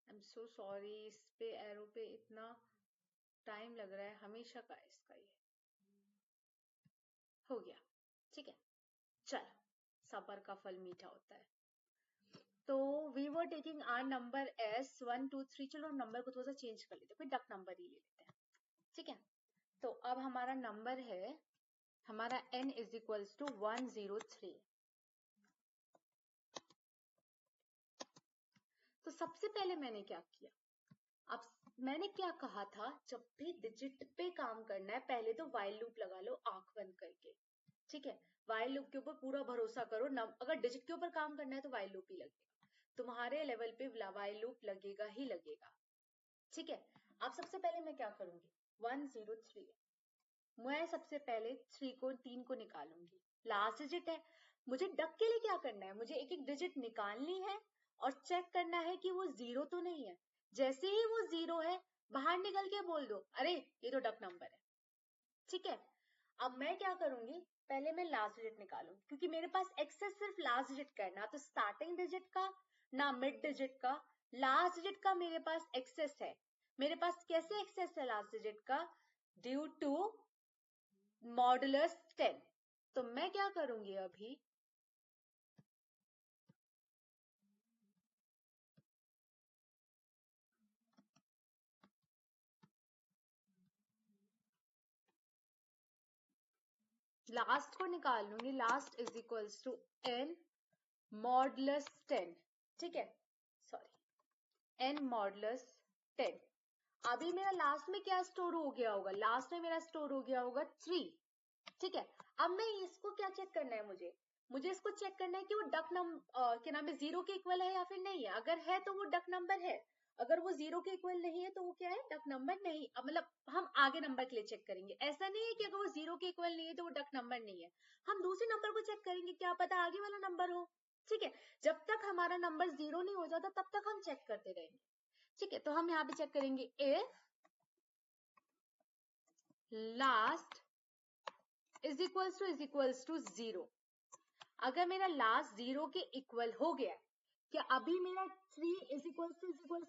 आई एम सो सॉरी, इस पे एरो पे इतना टाइम लग रहा है हमेशा का इसका। ये हो गया। ठीक है, चल, सबर का फल मीठा होता है। तो we were taking our number as 1 2 3। चलो नंबर को थोड़ा सा चेंज कर लेते हैं, फिर डक नंबर ही ले लेते हैं। ठीक है, तो अब हमारा नंबर है, हमारा n इज इक्वल्स टू 103। तो सबसे पहले मैंने क्या किया? अब मैंने क्या कहा था? जब भी डिजिट पे काम करना है पहले तो व्हाइल लूप लगा लो आंख बंद करके। ठीक है, व्हाइल लूप के ऊपर पूरा भरोसा करो। अगर डिजिट के ऊपर काम करना है तो व्हाइल लूप ही लगेगा, तुम्हारे लेवल पे व्हाइल लूप लगेगा ही लगेगा। ठीक है, अब सबसे पहले मैं क्या करूंगी? 103, मैं सबसे पहले 3 को निकालूंगी। लास्ट डिजिट है, मुझे डक के लिए क्या करना है? मुझे एक एक डिजिट निकालनी है और चेक करना है कि वो जीरो तो नहीं है। जैसे ही वो जीरो है, बाहर निकल के बोल दो अरे ये तो डक नंबर है। ठीक है, अब मैं क्या करूंगी, पहले मैं लास्ट डिजिट निकालूंगी, क्योंकि मेरे पास एक्सेस सिर्फ लास्ट डिजिट का है, ना तो स्टार्टिंग डिजिट का ना मिड डिजिट का, लास्ट डिजिट का मेरे पास एक्सेस है। मेरे पास कैसे एक्सेस है लास्ट डिजिट का, ड्यू टू मॉडुलस 10। तो मैं क्या करूंगी अभी, लास्ट को निकाल लूंगी, last is equals to n modulus 10। ठीक है, सॉरी n मॉडुलस 10। अभी मेरा लास्ट में क्या स्टोर हो गया होगा, लास्ट में मेरा स्टोर हो गया होगा 3। ठीक है, अब मैं इसको क्या चेक करना है, मुझे इसको चेक करना है कि वो डक नंबर क्या नाम है, जीरो के इक्वल है या फिर नहीं है। अगर है तो वो डक नंबर है, अगर वो जीरो के इक्वल नहीं है तो वो क्या है, डक नंबर नहीं। अब मतलब हम आगे नंबर के लिए चेक करेंगे, ऐसा नहीं है कि अगर वो जीरो के इक्वल नहीं है तो वो डक नंबर नहीं है। हम दूसरे नंबर को चेक करेंगे, क्या पता आगे वाला नंबर हो। ठीक है, जब तक हमारा नंबर जीरो नहीं हो जाता तब तक हम चेक करते रहेंगे। ठीक है, तो हम यहाँ पे चेक करेंगे if last is equals to zero. अगर मेरा लास्ट जीरो के इक्वल हो गया, क्या अभी मेरा 3 इज इक्वल्स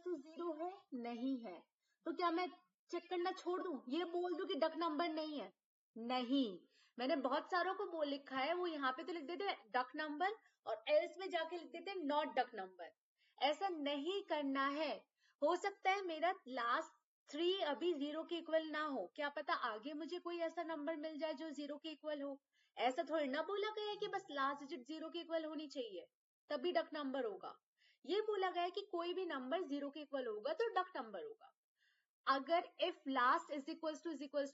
टू जीरो है, नहीं है, तो क्या मैं चेक करना छोड़ दूं, ये बोल दूं कि डक नंबर नहीं है? नहीं, मैंने बहुत सारों को बोल लिखा है, वो यहाँ पे तो लिख देते डक नंबर और एल्स में जाके लिख देते नॉट डक नंबर। ऐसा नहीं करना है। हो सकता है मेरा लास्ट 3 अभी जीरो के इक्वल ना हो, क्या पता आगे मुझे कोई ऐसा नंबर मिल जाए जो जीरो के इक्वल हो। ऐसा थोड़ी ना बोला गया है कि बस लास्ट डिजिट जीरो के इक्वल होनी चाहिए तभी डक नंबर होगा। ये बोला गया है कि कोई भी नंबर जीरो के इक्वल होगा तो डक नंबर होगा। अगर if last is equals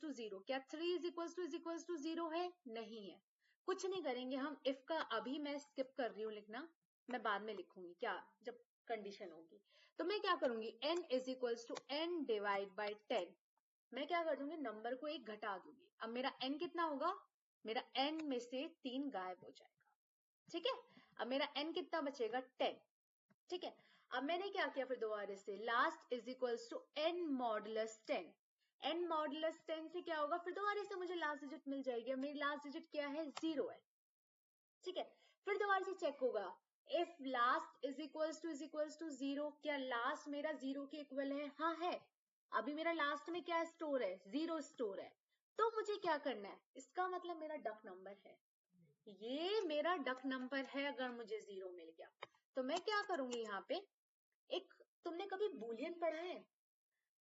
to zero, क्या 3 इज इक्वल्स टू जीरो है, नहीं है। कुछ नहीं करेंगे हम, इफ का अभी मैं स्किप कर रही हूँ लिखना, मैं बाद में लिखूंगी क्या जब कंडीशन होगी। तो मैं क्या करूंगी, n is equals to n divide by 10। मैं क्या कर दूंगी, नंबर को एक घटा दूंगी। अब मेरा n कितना होगा, मेरा n में से 3 गायब हो जाएगा। ठीक है, अब मेरा n कितना बचेगा, 10। ठीक है, अब मैंने क्या किया फिर दोबारा से, last is equals to n modulus 10। n modulus 10 से क्या होगा, फिर दोबारा से मुझे लास्ट डिजिट मिल जाएगी। मेरी लास्ट डिजिट क्या है, जीरो है। ठीक है, फिर दोबारा से चेक होगा, if last is equals to zero, क्या लास्ट मेरा जीरो के इक्वल है, हाँ है। अभी मेरा लास्ट में क्या स्टोर है, जीरो स्टोर है। तो मुझे क्या करना है, इसका मतलब मेरा डक नंबर है, ये मेरा डक नंबर है अगर मुझे जीरो मिल गया। तो मैं क्या करूंगी यहाँ पे, एक, तुमने कभी बूलियन पढ़ा है,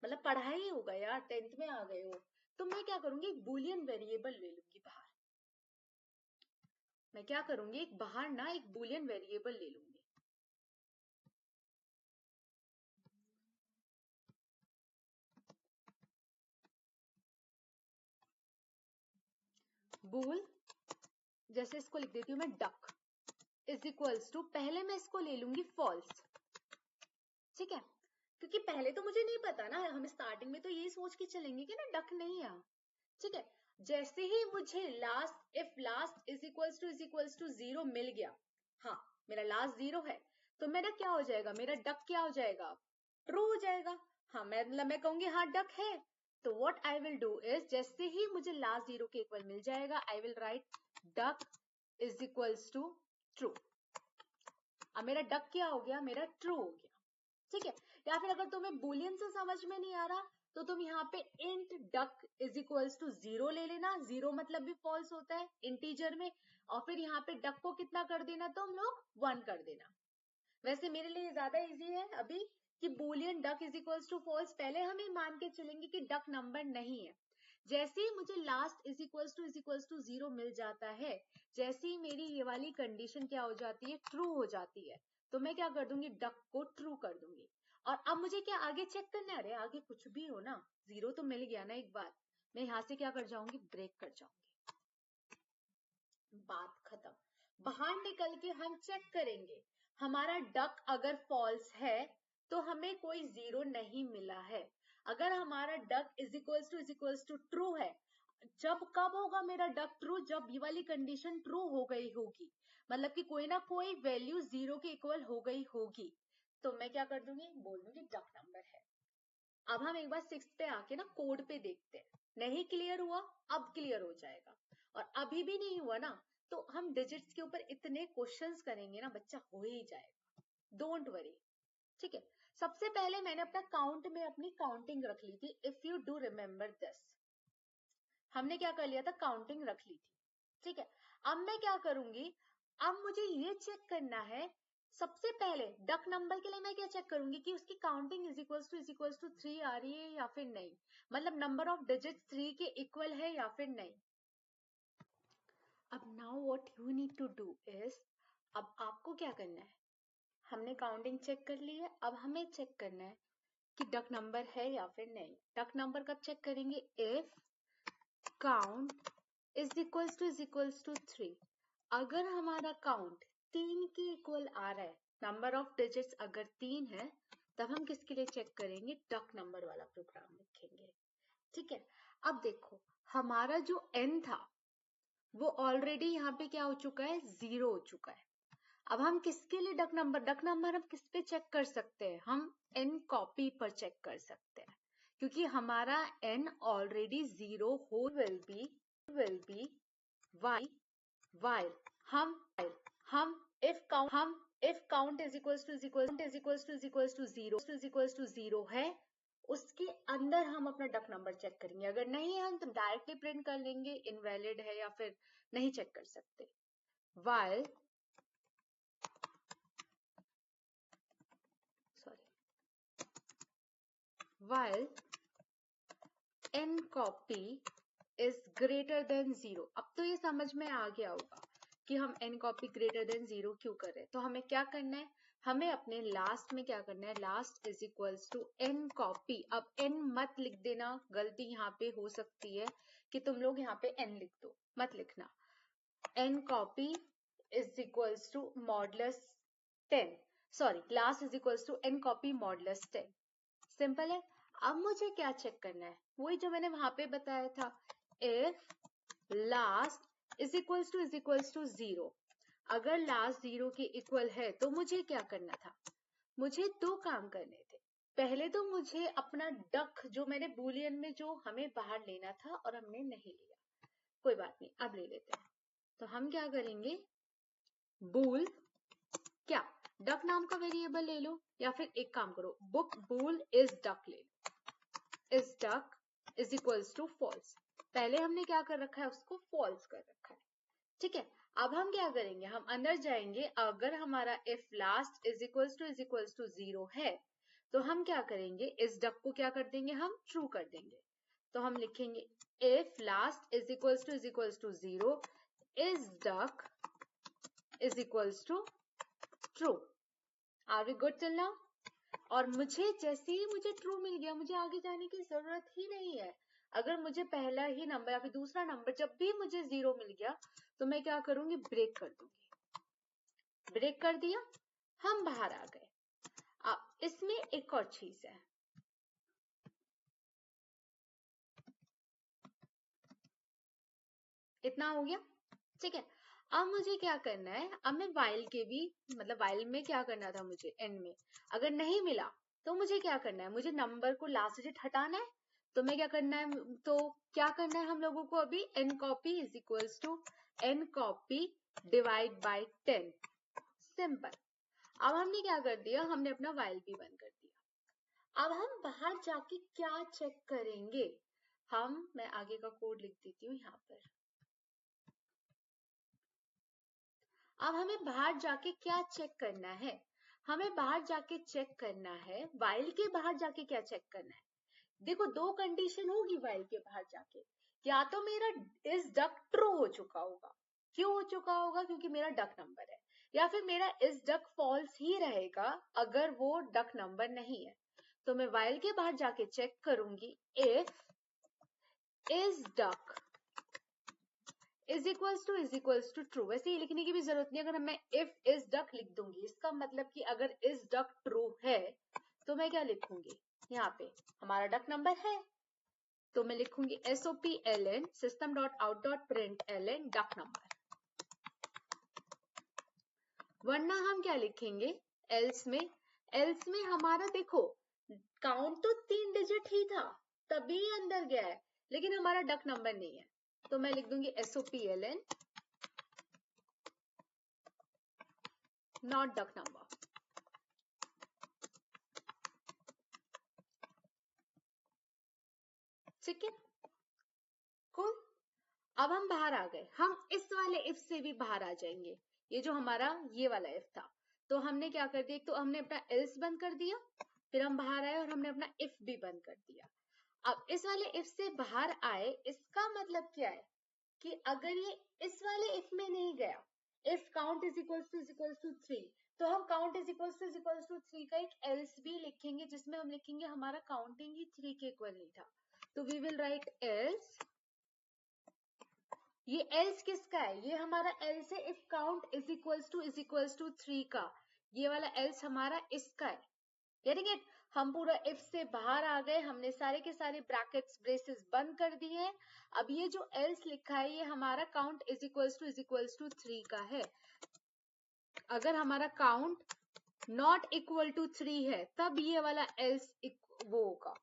मतलब पढ़ा ही होगा यार, 10th में आ गए हो। तो मैं क्या करूंगी, बूलियन वेरिएबल ले लूंगी बाहर। मैं क्या करूंगी, एक बाहर ना एक बूलियन वेरिएबल ले लूंगी। बूल, जैसे इसको लिख देती हूँ मैं डक इज इक्वल्स टू, पहले मैं इसको ले लूंगी फॉल्स। ठीक है, क्योंकि पहले तो मुझे नहीं पता ना, हम स्टार्टिंग में तो यही सोच के चलेंगे कि ना डक नहीं है। ठीक है, जैसे ही मुझे last, if last is equals to zero मिल गया, हाँ मेरा लास्ट जीरो है, तो मेरा क्या हो जाएगा, मेरा डक क्या हो जाएगा, ट्रू हो जाएगा। हाँ मैं कहूंगी हाँ डक है। तो what I will do is, जैसे ही मुझे लास्ट जीरो के इक्वल मिल जाएगा, I will write duck is equals to true. अब मेरा डक क्या हो गया, मेरा ट्रू हो गया। ठीक है, या फिर अगर तुम्हें बुलियन से समझ में नहीं आ रहा तो तुम यहाँ पे int duck is equals to zero ले लेना, जीरो मतलब भी फॉल्स होता है इंटीजर में, और फिर यहाँ पे डक को कितना कर देना, तुम लोग 1 कर देना। वैसे मेरे लिए ज्यादा इजी है अभी कि boolean duck is equals to false, पहले हम ये मान के चलेंगे कि डक नंबर नहीं है। जैसे ही मुझे last is equals to zero मिल जाता है, जैसे ही मेरी ये वाली कंडीशन क्या हो जाती है, ट्रू हो जाती है, तो मैं क्या कर दूंगी, डक को ट्रू कर दूंगी। और अब मुझे क्या आगे चेक करना है, अरे आगे कुछ भी हो ना, जीरो तो मिल गया ना एक बार, मैं यहाँ से क्या कर जाऊंगी, ब्रेक कर जाऊंगी, बात खत्म। बाहर निकल के हम चेक करेंगे, हमारा डक अगर फॉल्स है तो हमें कोई जीरो नहीं मिला है। अगर हमारा duck is equals to true है, जब कब होगा मेरा डक ट्रू, जब ये वाली कंडीशन ट्रू हो गई होगी, मतलब कि कोई ना कोई वैल्यू जीरो के इक्वल हो गई होगी। तो मैं क्या कर दूंगी, बोल दूंगी डक नंबर है। अब हम एक बार 6 पे आके ना कोड पे देखते हैं, नहीं क्लियर हुआ, अब क्लियर हो जाएगा, और अभी भी नहीं हुआ ना तो हम डिजिट्स के ऊपर इतने क्वेश्चंस करेंगे ना, बच्चा हो ही जाएगा, डोंट वरी। ठीक है, सबसे पहले मैंने अपना काउंट में अपनी काउंटिंग रख ली थी, if you do remember this, हमने क्या कर लिया था, काउंटिंग रख ली थी। ठीक है, अब मैं क्या करूंगी, अब मुझे ये चेक करना है, सबसे पहले डक नंबर के लिए मैं क्या चेक करूंगी कि उसकी काउंटिंग इज इक्वल्स टू 3 आ रही है या फिर नहीं, मतलब नंबर ऑफ डिजिट 3 के इक्वल है या फिर नहीं। अब now what you need to do is, अब आपको क्या करना है, हमने काउंटिंग चेक कर ली है, अब हमें चेक करना है कि डक नंबर है या फिर नहीं। डक नंबर कब चेक करेंगे, if count is equals to 3, अगर हमारा काउंट 3 के इक्वल आ रहा है, नंबर ऑफ डिजिट्स अगर 3 है, तब हम किसके लिए चेक करेंगे, डक नंबर वाला प्रोग्राम लिखेंगे। ठीक है, अब देखो हमारा जो n था वो ऑलरेडी यहाँ पे क्या हो चुका है, 0 हो चुका है। अब हम किसके लिए डक नंबर हम किस पे चेक कर सकते हैं, हम n कॉपी पर चेक कर सकते हैं, क्योंकि हमारा n ऑलरेडी 0 हो विल बी while हम if count is equals to 0 है, उसके अंदर हम अपना डक नंबर चेक करेंगे, अगर नहीं है हम तो डायरेक्टली प्रिंट कर लेंगे इनवैलिड है या फिर नहीं चेक कर सकते। while n copy is greater than 0, अब तो ये समझ में आ गया होगा कि हम n कॉपी ग्रेटर देन 0 क्यों कर रहे हैं। तो हमें क्या करना है, हमें अपने लास्ट में क्या करना है, last is equals to n copy. अब n मत लिख देना, गलती यहाँ पे हो सकती है कि तुम लोग यहाँ पे n लिख दो, मत लिखना। n copy is equals to modulus 10, sorry last is equals to n copy modulus 10, simple है। अब मुझे क्या चेक करना है, वही जो मैंने वहां पे बताया था, if last is equals to 0, अगर लास्ट 0 के इक्वल है तो मुझे क्या करना था, मुझे दो काम करने थे। पहले तो मुझे अपना डक जो मैंने बूलियन में जो हमें बाहर लेना था और हमने नहीं लिया, कोई बात नहीं अब ले लेते हैं। तो हम क्या करेंगे, बूल क्या डक नाम का वेरिएबल ले लो, या फिर एक काम करो, बुक बूल इज डक ले लो, is duck is equals to false. पहले हमने क्या कर रखा है, उसको फॉल्स कर रखा है। ठीक है, अब हम क्या करेंगे, हम अंदर जाएंगे, अगर हमारा if last is equals to 0 है तो हम क्या करेंगे, इस डक को क्या कर देंगे, हम ट्रू कर देंगे। तो हम लिखेंगे if last is equals to 0 is duck is equals to true. Are we good till now? और मुझे जैसे ही मुझे ट्रू मिल गया, मुझे आगे जाने की जरूरत ही नहीं है। अगर मुझे पहला ही नंबर या फिर दूसरा नंबर जब भी मुझे 0 मिल गया तो मैं क्या करूंगी, ब्रेक कर दूंगी। ब्रेक कर दिया, हम बाहर आ गए। अब इसमें एक और चीज है, इतना हो गया। ठीक है, अब मुझे क्या करना है, अब मैं वाइल के भी मतलब वाइल में क्या करना था, मुझे एंड में अगर नहीं मिला तो मुझे क्या करना है, मुझे नंबर को लास्ट डिजिट हटाना है। तो मैं क्या करना है, तो क्या करना है हम लोगों को अभी, n copy is equals to n copy divide by 10, simple. अब हमने क्या कर दिया, हमने अपना वाइल भी बंद कर दिया। अब हम बाहर जाके क्या चेक करेंगे, मैं आगे का कोड लिख देती हूँ यहाँ पर। अब हमें बाहर जाके क्या चेक करना है, हमें बाहर जाके चेक करना है, वाइल के बाहर जाके क्या चेक करना है। देखो दो कंडीशन होगी वाइल के बाहर जाके, या तो मेरा इस डक ट्रू हो चुका होगा, क्यों हो चुका होगा, क्योंकि मेरा डक नंबर है, या फिर मेरा इस डक फॉल्स ही रहेगा अगर वो डक नंबर नहीं है। तो मैं वाइल के बाहर जाके चेक करूंगी, इफ इस duck is equals to true. वैसे ये लिखने की भी जरूरत नहीं, अगर मैं इफ इज डक लिख दूंगी, इसका मतलब कि अगर इज डक ट्रू है तो मैं क्या लिखूंगी, यहाँ पे हमारा डक नंबर है तो मैं लिखूंगी SOPLN system.out.println डक नंबर। वरना हम क्या लिखेंगे, एल्स में एल्स में हमारा देखो काउंट तो 3 डिजिट ही था, तभी अंदर गया है, लेकिन हमारा डक नंबर नहीं है, तो मैं लिख दूंगी SOPLN नॉट डक नंबर। ठीक है, cool। अब हम बाहर आ गए, हम इस वाले इफ से भी बाहर आ जाएंगे। ये जो हमारा ये वाला इफ था, तो हमने क्या कर दिया, एक तो हमने अपना एल्स बंद कर दिया, फिर हम बाहर आए और हमने अपना इफ भी बंद कर दिया। अब इस वाले इफ से बाहर आए, इसका मतलब क्या है कि अगर ये इस वाले इफ में नहीं गया, if count is equal to 3, तो हम काउंट इज इक्वल टू 3 का एक एल्स भी लिखेंगे, जिसमें हम लिखेंगे हमारा काउंटिंग ही 3 के इक्वल नहीं था, तो वी विल राइट एल्स। ये एल्स किसका है, ये हमारा एल्स है if count is equals to 3 का, ये वाला एल्स हमारा इसका है। Getting it? हम पूरा इफ से बाहर आ गए, हमने सारे के सारे ब्रैकेट्स ब्रेसेस बंद कर दिए हैं। अब ये जो एल्स लिखा है, ये हमारा काउंट इज इक्वल्स टू 3 का है। अगर हमारा काउंट नॉट इक्वल टू 3 है, तब ये वाला एल्स वो होगा।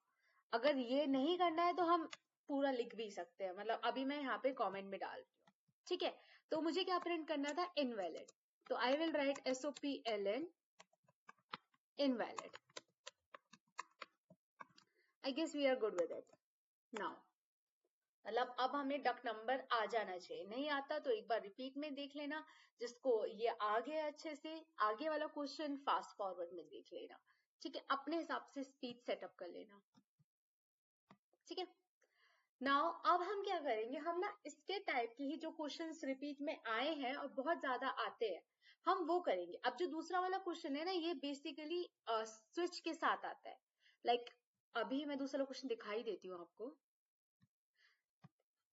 अगर ये नहीं करना है तो हम पूरा लिख भी सकते हैं, मतलब अभी मैं यहाँ पे कमेंट में डाल रही हूँ। ठीक है, तो मुझे क्या प्रिंट करना था, इनवैलिड, तो I will write SOPLN invalid. I guess we are good with it now. मतलब अब हमें डक नंबर आ जाना चाहिए, नहीं आता तो एक बार रिपीट में देख लेना, जिसको ये आ गया अच्छे से, आगे वाला क्वेश्चन फास्ट फॉरवर्ड में देख लेना। ठीक है, अपने हिसाब से स्पीड सेटअप कर लेना। ठीक है, नाउ अब हम क्या करेंगे, हम ना इसके टाइप के ही जो क्वेश्चंस रिपीट में आए हैं और बहुत ज्यादा आते हैं, हम वो करेंगे। अब जो दूसरा वाला क्वेश्चन है ना, ये बेसिकली स्विच के साथ आता है। लाइक अभी मैं दूसरा क्वेश्चन दिखाई देती हूँ आपको।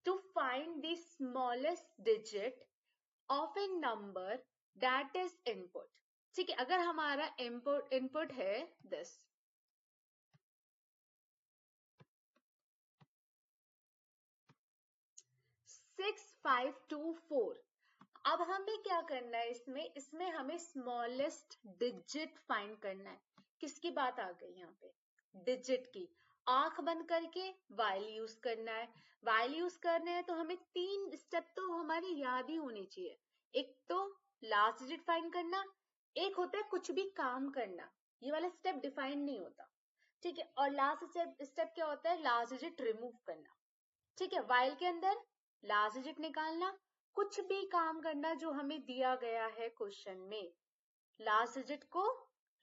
To find the smallest digit of a number that is input। ठीक है, अगर हमारा इनपुट है this, 6524। अब हमें क्या करना है, इसमें हमें स्मॉलेस्ट डिजिट फाइंड करना है। किसकी बात आ गई यहाँ पे, डिजिट की। आंख बंद करके वाइल यूज करना है। वाइल यूज करने हैं तो हमें 3 स्टेप तो हमारी याद ही होने चाहिए। एक तो लास्ट डिजिट फाइंड करना, एक होता है कुछ भी काम करना, ये वाला स्टेप डिफाइन नहीं होता। ठीक है, और लास्ट स्टेप क्या होता है, लास्ट डिजिट रिमूव करना। ठीक है, वाइल के अंदर लास्ट डिजिट निकालना, कुछ भी काम करना जो हमें दिया गया है क्वेश्चन में, लास्ट डिजिट को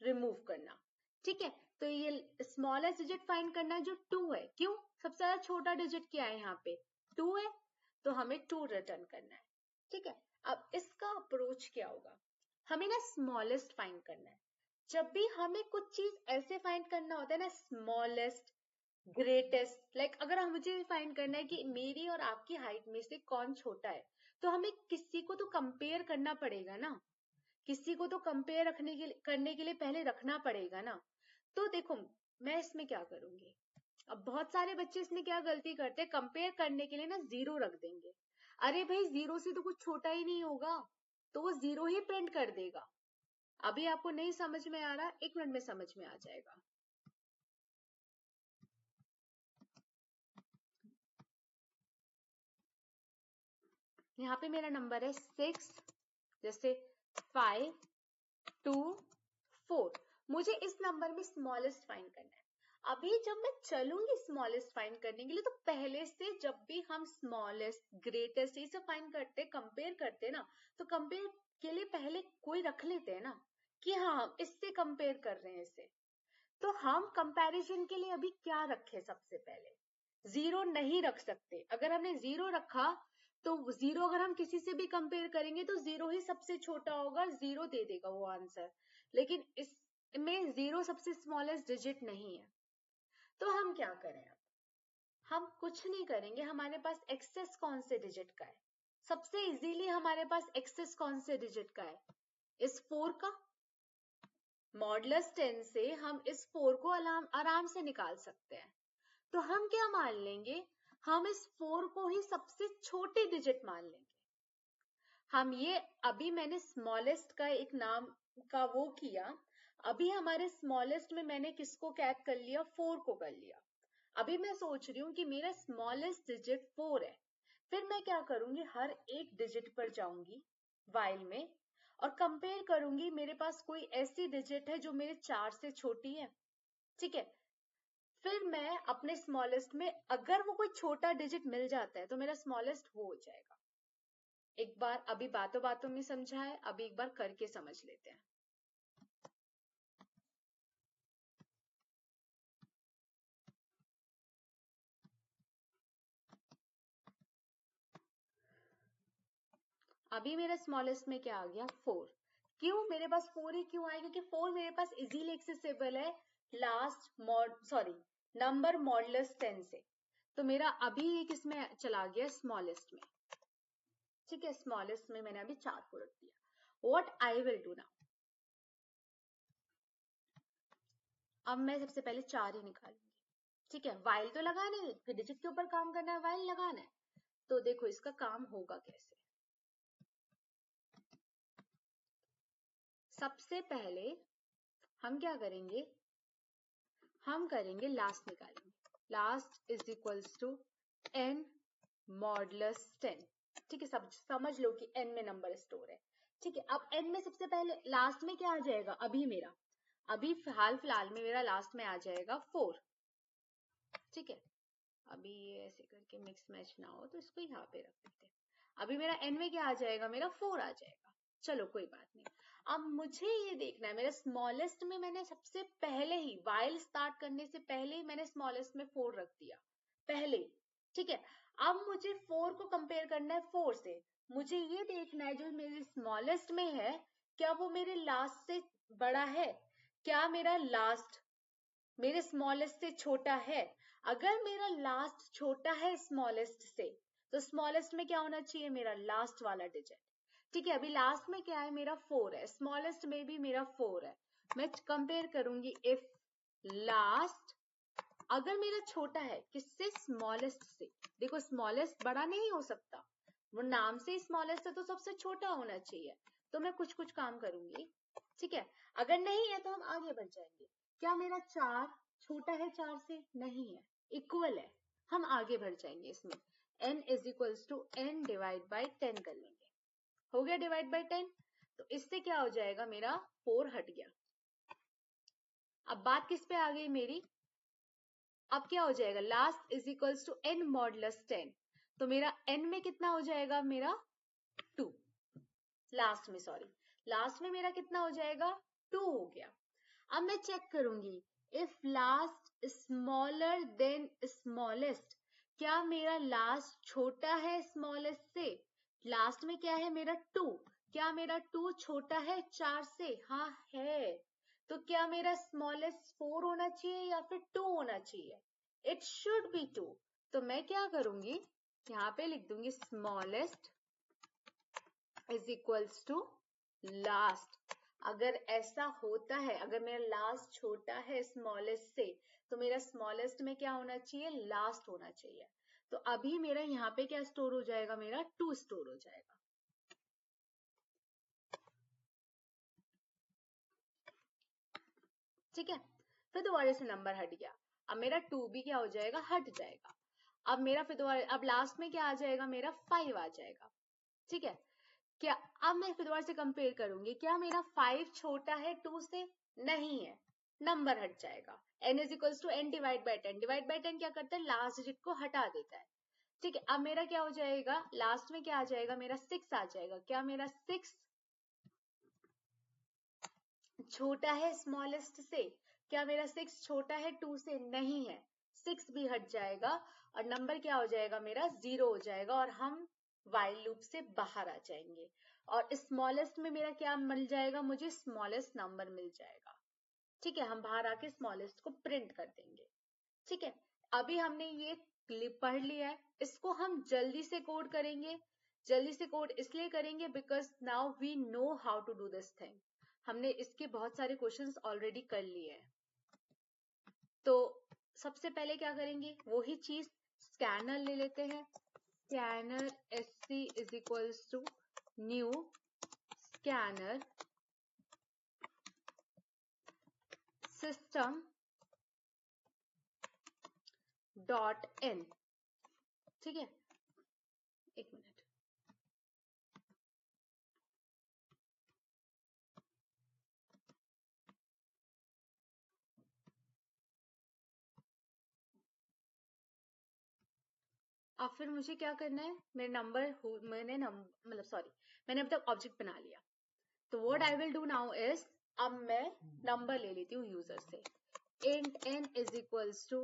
रिमूव करना। ठीक है, तो ये स्मॉलेस्ट डिजिट फाइंड करना है जो 2 है। क्यों, सबसे ज्यादा छोटा डिजिट क्या है यहाँ पे, 2 है, तो हमें 2 रिटर्न करना है। ठीक है, अब इसका अप्रोच क्या होगा, हमें ना स्मॉलेस्ट फाइंड करना है। जब भी हमें कुछ चीज ऐसे फाइंड करना होता है ना, स्मॉलेस्ट, ग्रेटेस्ट, लाइक अगर हम मुझे फाइंड करना है कि मेरी और आपकी हाइट में से कौन छोटा है, तो हमें किसी को तो कंपेयर करना पड़ेगा ना, किसी को तो कंपेयर करने के लिए पहले रखना पड़ेगा ना। तो देखो मैं इसमें क्या करूंगी, अब बहुत सारे बच्चे इसमें क्या गलती करते हैं, कंपेयर करने के लिए ना 0 रख देंगे। अरे भाई 0 से तो कुछ छोटा ही नहीं होगा, तो वो 0 ही प्रिंट कर देगा। अभी आपको नहीं समझ में आ रहा, 1 मिनट में समझ में आ जाएगा। यहाँ पे मेरा नंबर है 6, जैसे 5 2 4, मुझे इस नंबर में स्मॉलेस्ट फाइंड करना है। अभी जब मैं चलूंगी स्मॉलेस्ट फाइंड करने के लिए, तो पहले से जब भी हम स्मॉलेस्ट, ग्रेटेस्ट ये सब फाइंड करते, कंपेयर करते ना, तो कंपेयर के लिए पहले कोई रख लेते हैं ना, कि हाँ हम इससे कंपेयर कर रहे हैं इसे। तो हम कंपैरिजन के लिए अभी क्या रखे, सबसे पहले 0 नहीं रख सकते। अगर हमने 0 रखा तो 0 अगर हम किसी से भी कंपेयर करेंगे तो 0 ही सबसे छोटा होगा, 0 दे देगा वो आंसर। लेकिन इसमें 0 सबसे स्मॉलेस्ट डिजिट नहीं है, तो हम क्या करें, अब हम कुछ नहीं करेंगे। हमारे पास एक्सेस कौन से डिजिट का है, सबसे इजीली हमारे पास एक्सेस कौन से डिजिट का है, इस 4 का। मॉडुलस 10 से हम इस 4 को आराम से निकाल सकते हैं। तो हम क्या मान लेंगे, हम इस 4 को ही सबसे छोटे डिजिट मान लेंगे। हम ये अभी मैंने स्मॉलेस्ट का एक नाम का वो किया, अभी हमारे स्मॉलेस्ट में मैंने किसको कैद कर लिया, 4 को कर लिया। अभी मैं सोच रही हूँ कि मेरा स्मॉलेस्ट डिजिट 4 है। फिर मैं क्या करूंगी, हर एक डिजिट पर जाऊंगी वाइल में और कंपेयर करूंगी मेरे पास कोई ऐसी डिजिट है जो मेरे 4 से छोटी है। ठीक है, फिर मैं अपने स्मॉलेस्ट में अगर वो कोई छोटा डिजिट मिल जाता है तो मेरा स्मॉलेस्ट वो हो जाएगा। एक बार अभी बातों बातों में समझा है, अभी एक बार करके समझ लेते हैं। अभी मेरा स्मॉलेस्ट में क्या आ गया, 4। क्यों मेरे पास 4 ही क्यों आए, क्योंकि 4 मेरे पास इजीली एक्सेसिबल है लास्ट नंबर मॉडुलस 10 से। तो मेरा अभी ये किसमें चला गया, स्मॉलेस्ट में। ठीक है, स्मॉलेस्ट में मैंने अभी 4 को रख दिया। What I will do now, अब मैं सबसे पहले 4 ही निकालूंगी। ठीक है, वाइल तो लगाना है, फिर डिजिट के ऊपर काम करना है, वाइल लगाना है। तो देखो इसका काम होगा कैसे। सबसे पहले हम क्या करेंगे, हम करेंगे लास्ट निकालेंगे। Last is equals to n modulus 10। ठीक है, सब समझ लो कि n में नंबर स्टोर है। ठीक है, अब n में सबसे पहले लास्ट में क्या आ जाएगा, अभी हाल फिलहाल में मेरा लास्ट में आ जाएगा 4। ठीक है, अभी ये ऐसे करके मिक्स मैच ना हो तो इसको यहाँ पे रख देते हैं। अभी मेरा n में क्या आ जाएगा, मेरा 4 आ जाएगा। चलो कोई बात नहीं। अब मुझे ये देखना है, मेरा स्मॉलेस्ट में मैंने सबसे पहले ही वाइल स्टार्ट करने से पहले ही मैंने स्मॉलेस्ट में 4 रख दिया पहले। ठीक है, अब मुझे 4 को कंपेयर करना है 4 से। मुझे ये देखना है जो मेरे स्मॉलेस्ट में है क्या वो मेरे लास्ट से बड़ा है, क्या मेरा लास्ट मेरे स्मॉलेस्ट से छोटा है। अगर मेरा लास्ट छोटा है स्मॉलेस्ट से तो स्मॉलेस्ट में क्या होना चाहिए, मेरा लास्ट वाला डिजिट। ठीक है, अभी लास्ट में क्या है, मेरा 4 है, स्मॉलेस्ट में भी मेरा 4 है। मैं कंपेयर करूंगी इफ लास्ट, अगर मेरा छोटा है किससे, स्मॉलेस्ट से। देखो स्मॉलेस्ट बड़ा नहीं हो सकता, वो नाम से स्मॉलेस्ट है तो सबसे छोटा होना चाहिए। तो मैं कुछ कुछ काम करूंगी। ठीक है, अगर नहीं है तो हम आगे बढ़ जाएंगे। क्या मेरा 4 छोटा है 4 से, नहीं है, इक्वल है। हम आगे बढ़ जाएंगे इसमें, n is equals to n divide by 10 कर लेंगे। हो गया डिवाइड बाई 10, तो इससे क्या हो जाएगा, मेरा 4 हट गया। अब बात किस पे आ गई मेरी, अब क्या हो जाएगा, last is equals to n modulus 10। तो मेरा n में कितना हो जाएगा, मेरा 2। लास्ट में लास्ट में मेरा कितना हो जाएगा, 2 हो गया। अब मैं चेक करूंगी if last smaller than smallest, क्या मेरा लास्ट छोटा है स्मॉलेस्ट से। लास्ट में क्या है, मेरा 2, क्या मेरा 2 छोटा है 4 से, हाँ है। तो क्या मेरा स्मॉलेस्ट 4 होना चाहिए या फिर 2 होना चाहिए, इट शुड बी 2। तो मैं क्या करूंगी, यहाँ पे लिख दूंगी smallest is equals to last. अगर ऐसा होता है, अगर मेरा लास्ट छोटा है स्मॉलेस्ट से तो मेरा स्मॉलेस्ट में क्या होना चाहिए, लास्ट होना चाहिए। तो अभी मेरा यहाँ पे क्या स्टोर हो जाएगा, मेरा 2 स्टोर हो जाएगा। ठीक है, फिर दोबारा से नंबर हट गया, अब मेरा 2 भी क्या हो जाएगा, हट जाएगा। अब मेरा फिर दोबारा, अब लास्ट में क्या आ जाएगा, मेरा 5 आ जाएगा। ठीक है, क्या अब मैं फिर दोबारा से कंपेयर करूंगी, क्या मेरा 5 छोटा है 2 से, नहीं है, नंबर हट जाएगा। n is equals to n divide by 10, divide by 10 क्या करता है, लास्ट डिजिट को हटा देता है। ठीक है, अब मेरा क्या हो जाएगा, लास्ट में क्या आ जाएगा, मेरा 6 आ जाएगा। क्या मेरा 6 छोटा है स्मॉलेस्ट से, क्या मेरा 6 छोटा है 2 से, नहीं है, 6 भी हट जाएगा और नंबर क्या हो जाएगा, मेरा 0 हो जाएगा और हम वाइल लूप से बाहर आ जाएंगे। और स्मॉलेस्ट में मेरा क्या मिल जाएगा, मुझे स्मॉलेस्ट नंबर मिल जाएगा। ठीक है, हम बाहर आके स्मॉलेस्ट को प्रिंट कर देंगे। ठीक है, अभी हमने ये पढ़ लिया है, इसको हम जल्दी से कोड करेंगे। जल्दी से कोड इसलिए करेंगे because now we know how to do this thing. हमने इसके बहुत सारे क्वेश्चंस ऑलरेडी कर लिए हैं। तो सबसे पहले क्या करेंगे, वही चीज, स्कैनर ले लेते हैं। Scanner sc is equals to new scanner system dot n, ठीक है, एक मिनट, अब फिर मुझे क्या करना है, मेरे मैंने अब तक ऑब्जेक्ट बना लिया, तो what I will do now is, अब मैं नंबर ले लेती हूँ यूजर से, int n is equals to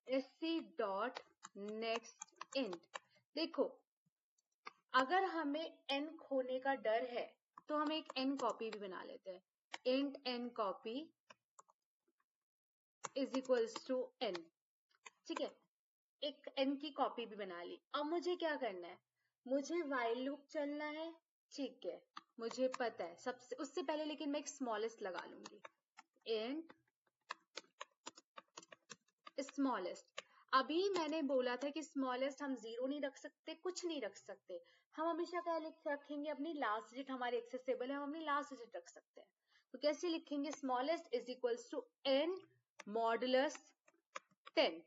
sc dot next int। देखो अगर हमें n खोने का डर है तो हम एक n कॉपी भी बना लेते हैं, int n copy is equals to n, ठीक है, एक n की कॉपी भी बना ली। अब मुझे क्या करना है, मुझे while लूप चलना है, ठीक है, मुझे पता है सबसे, उससे पहले लेकिन मैं एक स्मॉलेस्ट लगा लूंगी, int स्मॉलेस्ट। अभी मैंने बोला था कि स्मॉलेस्ट हम 0 नहीं रख सकते, कुछ नहीं रख सकते, हम हमेशा क्या रखेंगे, अपनी लास्ट डिजिट हमारे एक्सेसिबल है, हम अपनी लास्ट डिजिट रख सकते हैं, तो कैसे लिखेंगे, smallest is equals to n modulus 10,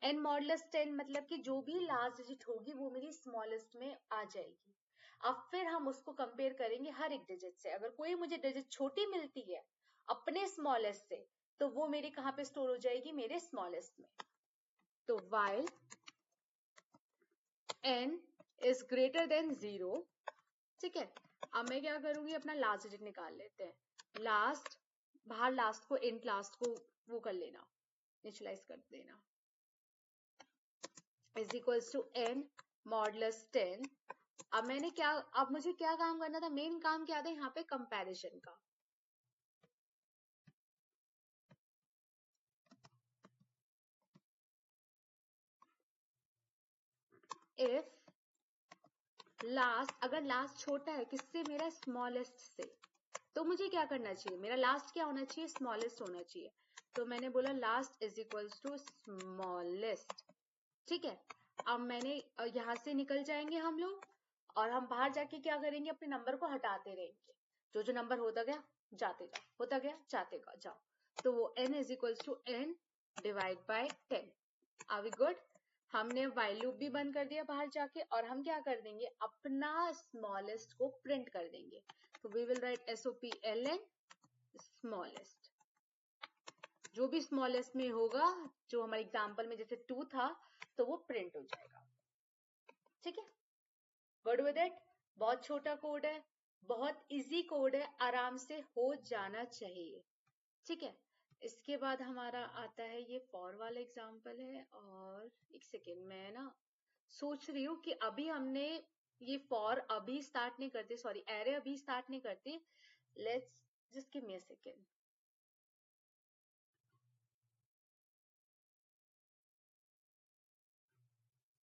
n modulus 10 मतलब कि जो भी लास्ट डिजिट होगी वो मेरी स्मॉलेस्ट में आ जाएगी। अब फिर हम उसको कंपेयर करेंगे हर एक डिजिट से, अगर कोई मुझे डिजिट छोटी मिलती है अपने स्मॉलेस्ट से, तो वो मेरी कहाँ पे स्टोर हो जाएगी, मेरे स्मॉलेस्ट में। तो while n is greater than 0, ठीक है, अब मैं क्या करूंगी, अपना लास्ट डिजिट निकाल लेते हैं, लास्ट, बाहर लास्ट को, int लास्ट को वो कर लेना, इनिशियलाइज कर देना, is equals to n modulus 10। अब मुझे क्या काम करना था, मेन काम क्या था यहाँ पे, कंपैरिजन का। इफ लास्ट, अगर लास्ट छोटा है किससे, मेरा स्मॉलेस्ट से, तो मुझे क्या करना चाहिए, मेरा लास्ट क्या होना चाहिए, स्मॉलेस्ट होना चाहिए, तो मैंने बोला last is equals to smallest, ठीक है। अब मैंने यहाँ से निकल जाएंगे हम लोग, और हम बाहर जाके क्या करेंगे, अपने नंबर को हटाते रहेंगे, जो जो नंबर होता गया जाते जाओ, होता गया जाते जाओ, तो वो n is equals to n divide by 10। Are we good, हमने while लूप भी बंद कर दिया बाहर जाके, और हम क्या कर देंगे, अपना स्मॉलेस्ट को प्रिंट कर देंगे, तो we will write SOPLN smallest, जो भी स्मॉलेस्ट में होगा, जो हमारे एग्जाम्पल में जैसे 2 था, तो वो प्रिंट हो जाएगा, ठीक है, गुड विद इट। बहुत छोटा कोड है, बहुत इजी कोड है, आराम से हो जाना चाहिए, ठीक है। इसके बाद हमारा आता है ये फॉर वाला एग्जाम्पल है, और एक सेकेंड, मैं ना सोच रही हूँ कि अभी हमने ये फॉर अभी स्टार्ट नहीं करते, सॉरी एरे अभी स्टार्ट नहीं करते, let's just give me a second.